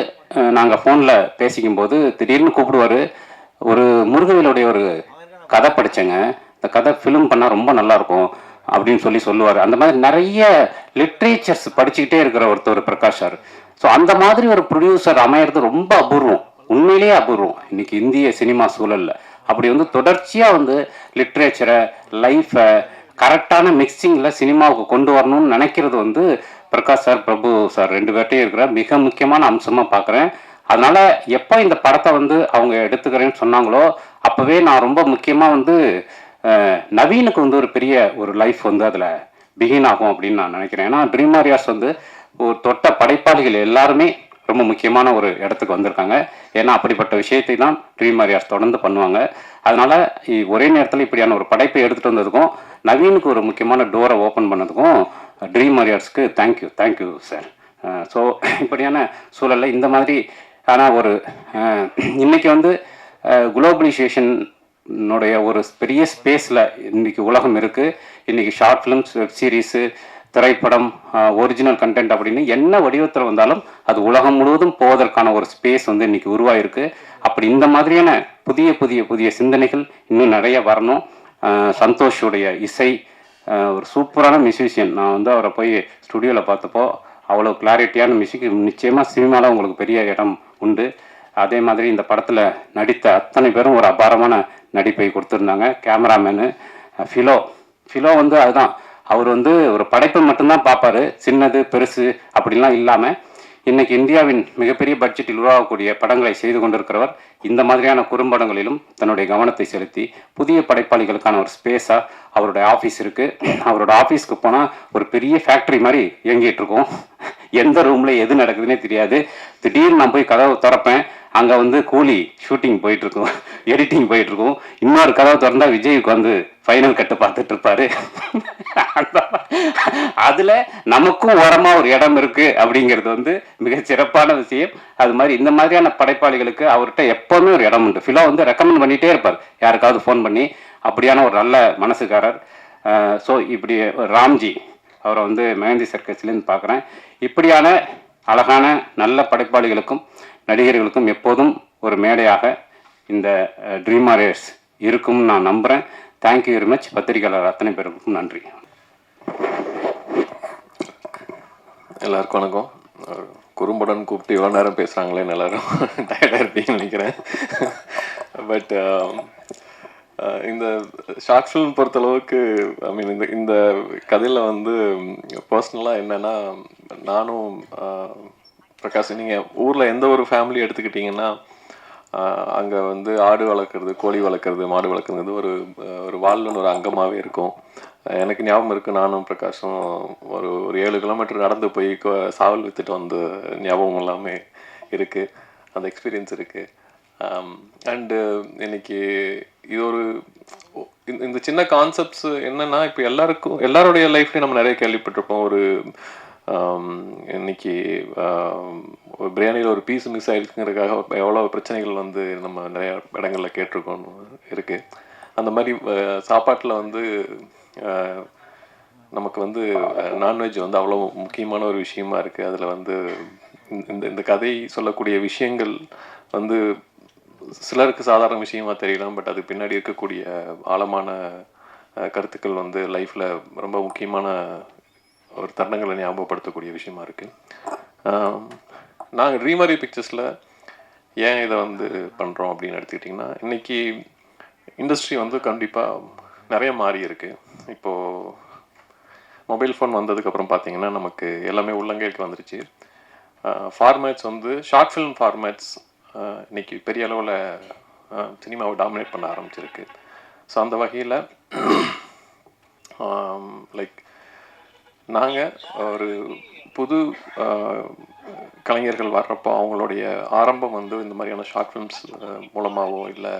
நாங்கள் ஃபோனில் பேசிக்கும்போது திடீர்னு கூப்பிடுவார். ஒரு முருகவேலுடைய ஒரு கதை படித்தேங்க, இந்த கதை ஃபிலிம் பண்ணால் ரொம்ப நல்லாயிருக்கும் அப்படின்னு சொல்லுவார். அந்த மாதிரி நிறைய லிட்ரேச்சர்ஸ் படிச்சுக்கிட்டே இருக்கிற ஒருத்தர் பிரகாஷ் சார். ஸோ அந்த மாதிரி ஒரு ப்ரொடியூசர் அமையிறது ரொம்ப அபூர்வம், உண்மையிலேயே அபூர்வம் இன்னைக்கு இந்திய சினிமா சூழலில். அப்படி வந்து தொடர்ச்சியாக வந்து லிட்ரேச்சரை, லைஃப்பை கரெக்டான மிக்சிங்கில் சினிமாவுக்கு கொண்டு வரணும்னு நினைக்கிறது வந்து பிரகாஷ் சார், பிரபு சார் 2 பேர்ட்டையும் இருக்கிற மிக முக்கியமான அம்சமாக பார்க்குறேன். அதனால் எப்போ இந்த படத்தை வந்து அவங்க எடுத்துக்கிறேன்னு சொன்னாங்களோ அப்போவே நான் ரொம்ப முக்கியமாக வந்து நவீனுக்கு வந்து ஒரு பெரிய ஒரு லைஃப் வந்து அதில் பிகின் ஆகும் அப்படின்னு நான் நினைக்கிறேன். ஏன்னா ட்ரீம் வாரியர்ஸ் வந்து ஒரு தொட்ட படைப்பாளிகள் எல்லாருமே ரொம்ப முக்கியமான ஒரு இடத்துக்கு வந்திருக்காங்க. ஏன்னா அப்படிப்பட்ட விஷயத்தை தான் ட்ரீம் வாரியர்ஸ் தொடர்ந்து பண்ணுவாங்க. அதனால் ஒரே நேரத்தில் இப்படியான ஒரு படைப்பை எடுத்துகிட்டு வந்ததுக்கும் நவீனுக்கு ஒரு முக்கியமான டோரை ஓப்பன் பண்ணதுக்கும் ட்ரீம் வாரியர்ஸ்க்கு தேங்க்யூ சார். ஸோ இப்படியான சூழலில் இந்த மாதிரி ஆனால் ஒரு இன்றைக்கி வந்து குளோபலைசேஷனுடைய ஒரு பெரிய ஸ்பேஸில் இன்றைக்கி உலகம் இருக்குது. இன்றைக்கி ஷார்ட் ஃபிலிம்ஸ், வெப் சீரிஸு, திரைப்படம், ஒரிஜினல் கண்டென்ட் அப்படின்னு என்ன வடிவத்தில் வந்தாலும் அது உலகம் முழுவதும் போவதற்கான ஒரு ஸ்பேஸ் வந்து இன்றைக்கி உருவாயிருக்கு. அப்படி இந்த மாதிரியான புதிய சிந்தனைகள் இன்னும் நிறைய வரணும். சந்தோஷுடைய இசை ஒரு சூப்பரான மியூசிஷியன். நான் வந்து அவரை போய் ஸ்டுடியோவில் பார்த்தப்போ அவ்வளோ கிளாரிட்டியான மியூசிக். நிச்சயமாக சினிமாவில் உங்களுக்கு பெரிய இடம் உண்டு. அதே மாதிரி இந்த படத்தில் நடித்த அத்தனை பேரும் ஒரு அபாரமான நடிப்பை கொடுத்துருந்தாங்க. கேமராமேனு ஃபிலோ வந்து அதுதான், அவர் வந்து ஒரு படைப்பை மட்டும்தான் பார்ப்பார், சின்னது பெருசு அப்படிலாம் இல்லாமல் இன்னைக்கு இந்தியாவின் மிகப்பெரிய பட்ஜெட்டில் உருவாகக்கூடிய படங்களை செய்து கொண்டிருக்கிறவர். இந்த மாதிரியான குறும்படங்களிலும் தன்னுடைய கவனத்தை செலுத்தி புதிய படைப்பாளிகளுக்கான ஒரு ஸ்பேஸாக அவருடைய ஆஃபீஸ் இருக்குது. அவரோட ஆஃபீஸ்க்கு போனால் ஒரு பெரிய ஃபேக்ட்ரி மாதிரி இயங்கிட்டு இருக்கோம். எந்த ரூமில் எது நடக்குதுன்னே தெரியாது. திடீர்னு நான் போய் கதவை திறப்பேன், அங்கே வந்து கூலி ஷூட்டிங் போயிட்டுருக்கும், எடிட்டிங் போயிட்டுருக்கும். இன்னொரு கதவை திறந்தா விஜய்க்கு வந்து ஃபைனல் கட்டு பார்த்துட்டு இருப்பாரு. அதில் நமக்கும் ஓரமாக ஒரு இடம் இருக்குது அப்படிங்கிறது வந்து மிக சிறப்பான விஷயம். அது மாதிரி இந்த மாதிரியான படைப்பாளிகளுக்கு அவர்கிட்ட எப்போவுமே ஒரு இடம் உண்டு. ஃபிலோ வந்து ரெக்கமெண்ட் பண்ணிகிட்டே இருப்பார் யாருக்காவது ஃபோன் பண்ணி. அப்படியான ஒரு நல்ல மனசுக்காரர். ஸோ இப்படி ராம்ஜி அவரை வந்து மெஹந்தி சர்க்கஸ்லேருந்து பார்க்குறேன். இப்படியான அழகான நல்ல படைப்பாளிகளுக்கும் நடிகர்களுக்கும் எப்போதும் ஒரு மேடையாக இந்த ட்ரீம் வாரியர்ஸ் இருக்கும்னு நான் நம்புகிறேன். Thank you very much. பத்திரிகையாளர் அத்தனை பேருக்கும் நன்றி. எல்லாருக்கும் வணக்கம். குறும்படம் கூப்பிட்டு இவ்வளோ நேரம் பேசுகிறாங்களேன்னு எல்லோரும் டயர்டாக இருப்பீங்கன்னு நினைக்கிறேன். பட் இந்த ஷார்ட் ஃபிலிம் பொறுத்தளவுக்கு ஐ மீன் இந்த கதையில் வந்து பர்சனலாக என்னென்னா, நானும் பிரகாஷ், நீங்கள் ஊரில் எந்த ஒரு ஃபேமிலி எடுத்துக்கிட்டிங்கன்னா அங்கே வந்து ஆடு வளர்க்குறது, கோழி வளர்க்குறது, மாடு வளர்க்குறது ஒரு வாழ்வின் ஒரு அங்கமாகவே இருக்கும். எனக்கு ஞாபகம் இருக்குது, நானும் பிரகாஷும் ஒரு 7 கிலோமீட்டர் நடந்து போய் சாவல் விற்றுட்டு வந்த ஞாபகம் எல்லாமே இருக்குது, அந்த எக்ஸ்பீரியன்ஸ் இருக்குது. அண்டு இன்னைக்கு இது ஒரு இந்த சின்ன கான்செப்ட்ஸ் என்னென்னா, இப்போ எல்லாருடைய லைஃப்லேயும் நம்ம நிறைய கேள்விப்பட்டிருப்போம். ஒரு இன்னைக்கு ஒரு பிரியாணியில் ஒரு பீஸ் மிஸ் ஆகிருக்குங்கிறதுக்காக எவ்வளோ பிரச்சனைகள் வந்து நம்ம நிறையா இடங்களில் கேட்டிருக்கோன்னு இருக்குது. அந்த மாதிரி சாப்பாட்டில் வந்து நமக்கு வந்து நான்வெஜ் வந்து அவ்வளோ முக்கியமான ஒரு விஷயமா இருக்குது. அதில் வந்து இந்த கதை சொல்லக்கூடிய விஷயங்கள் வந்து சிலருக்கு சாதாரண விஷயமா தெரியலாம், பட் அது பின்னாடி இருக்கக்கூடிய ஆழமான கருத்துக்கள் வந்து லைஃப்பில் ரொம்ப முக்கியமான ஒரு தருணங்களை ஞாபகப்படுத்தக்கூடிய விஷயமா இருக்குது. நாங்கள் ட்ரீம் வாரியர் பிக்சர்ஸில் ஏன் இதை வந்து பண்ணுறோம் அப்படின்னு எடுத்துக்கிட்டிங்கன்னா, இன்றைக்கி இண்டஸ்ட்ரி வந்து கண்டிப்பாக நிறைய மாறி இருக்குது. இப்போது மொபைல் ஃபோன் வந்ததுக்கப்புறம் பார்த்தீங்கன்னா நமக்கு எல்லாமே உள்ளங்கைக்கு வந்துருச்சு. ஃபார்மேட்ஸ் வந்து ஷார்ட் ஃபிலிம் ஃபார்மேட்ஸ் இன்றைக்கி பெரிய அளவில் சினிமாவை டாமினேட் பண்ண ஆரம்பிச்சிருக்கு. ஸோ அந்த வகையில் லைக் நாங்கள் ஒரு புது கலைஞர்கள் வர்றப்போ அவங்களுடைய ஆரம்பம் வந்து இந்த மாதிரியான ஷார்ட் ஃபிலிம்ஸ் மூலமாகவோ இல்லை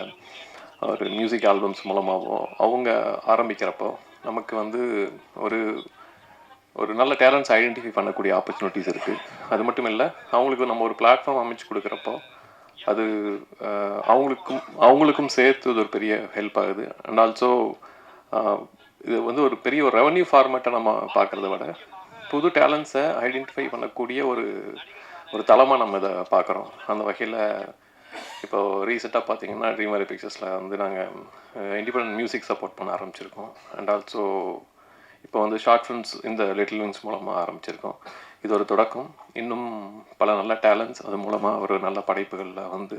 ஒரு மியூசிக் ஆல்பம்ஸ் மூலமாகவோ அவங்க ஆரம்பிக்கிறப்போ நமக்கு வந்து ஒரு ஒரு நல்ல டேலண்ட்ஸ் ஐடென்டிஃபை பண்ணக்கூடிய ஆப்பர்ச்சுனிட்டிஸ் இருக்குது. அது மட்டும் இல்லை, அவங்களுக்கு நம்ம ஒரு பிளாட்ஃபார்ம் அமைச்சு கொடுக்குறப்போ அது அவங்களுக்கும் சேர்த்து இது ஒரு பெரிய ஹெல்ப் ஆகுது. அண்ட் ஆல்சோ இது வந்து ஒரு பெரிய ஒரு ரெவன்யூ ஃபார்மேட்டை நம்ம பார்க்குறத விட புது டேலண்ட்ஸை ஐடென்டிஃபை பண்ணக்கூடிய ஒரு தளமாக நம்ம இதை பார்க்குறோம். அந்த வகையில் இப்போது ரீசெண்டாக பார்த்தீங்கன்னா ட்ரீம் வேலி பிக்சர்ஸில் வந்து நாங்கள் இண்டிபெண்டன்ட் மியூசிக் சப்போர்ட் பண்ண ஆரம்பிச்சிருக்கோம். அண்ட் ஆல்சோ இப்போ வந்து ஷார்ட் ஃபிலிம்ஸ் இந்த லிட்டில் விங்ஸ் மூலமாக ஆரம்பிச்சிருக்கோம். இது ஒரு தொடக்கம். இன்னும் பல நல்ல டேலண்ட்ஸ் அது மூலமாக ஒரு நல்ல படைப்புகளில் வந்து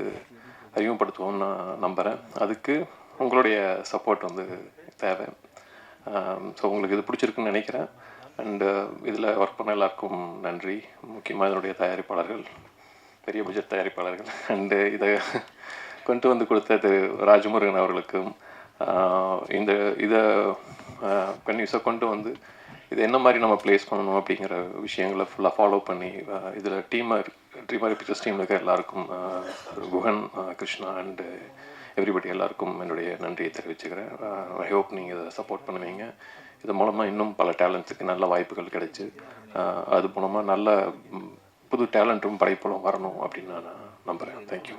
அறிமுகப்படுத்துவோம்னு நான் நம்புகிறேன். அதுக்கு உங்களுடைய சப்போர்ட் வந்து தேவை. ஸோ உங்களுக்கு இது பிடிச்சிருக்குன்னு நினைக்கிறேன். அண்டு இதில் ஒர்க் பண்ண எல்லாருக்கும் நன்றி. முக்கியமாக இதனுடைய தயாரிப்பாளர்கள், பெரிய பட்ஜெட் தயாரிப்பாளர்கள், அண்டு இதை கொண்டு வந்து கொடுத்த திரு ராஜமுருகன் அவர்களுக்கும் இதை கன்யூஸாக கொண்டு வந்து இது என்ன மாதிரி நம்ம ப்ளேஸ் பண்ணணும் அப்படிங்கிற விஷயங்களை ஃபுல்லாக ஃபாலோ பண்ணி இதில் ட்ரீமர் பிக்சர்ஸ் டீமில் இருக்கிற எல்லாருக்கும் குஹன், கிருஷ்ணா அண்டு எவ்ரிபடி எல்லாருக்கும் என்னுடைய நன்றியை தெரிவிச்சுக்கிறேன். ஐ ஹோப் நீங்கள் இதை சப்போர்ட் பண்ணுவீங்க. இது மூலமாக இன்னும் பல டேலண்ட்ஸுக்கு நல்ல வாய்ப்புகள் கிடைச்சி அது மூலமாக நல்ல புது டேலண்ட்டும் படைப்புகளும் வரணும் அப்படின்னு நான் நம்புகிறேன். தேங்க்யூ.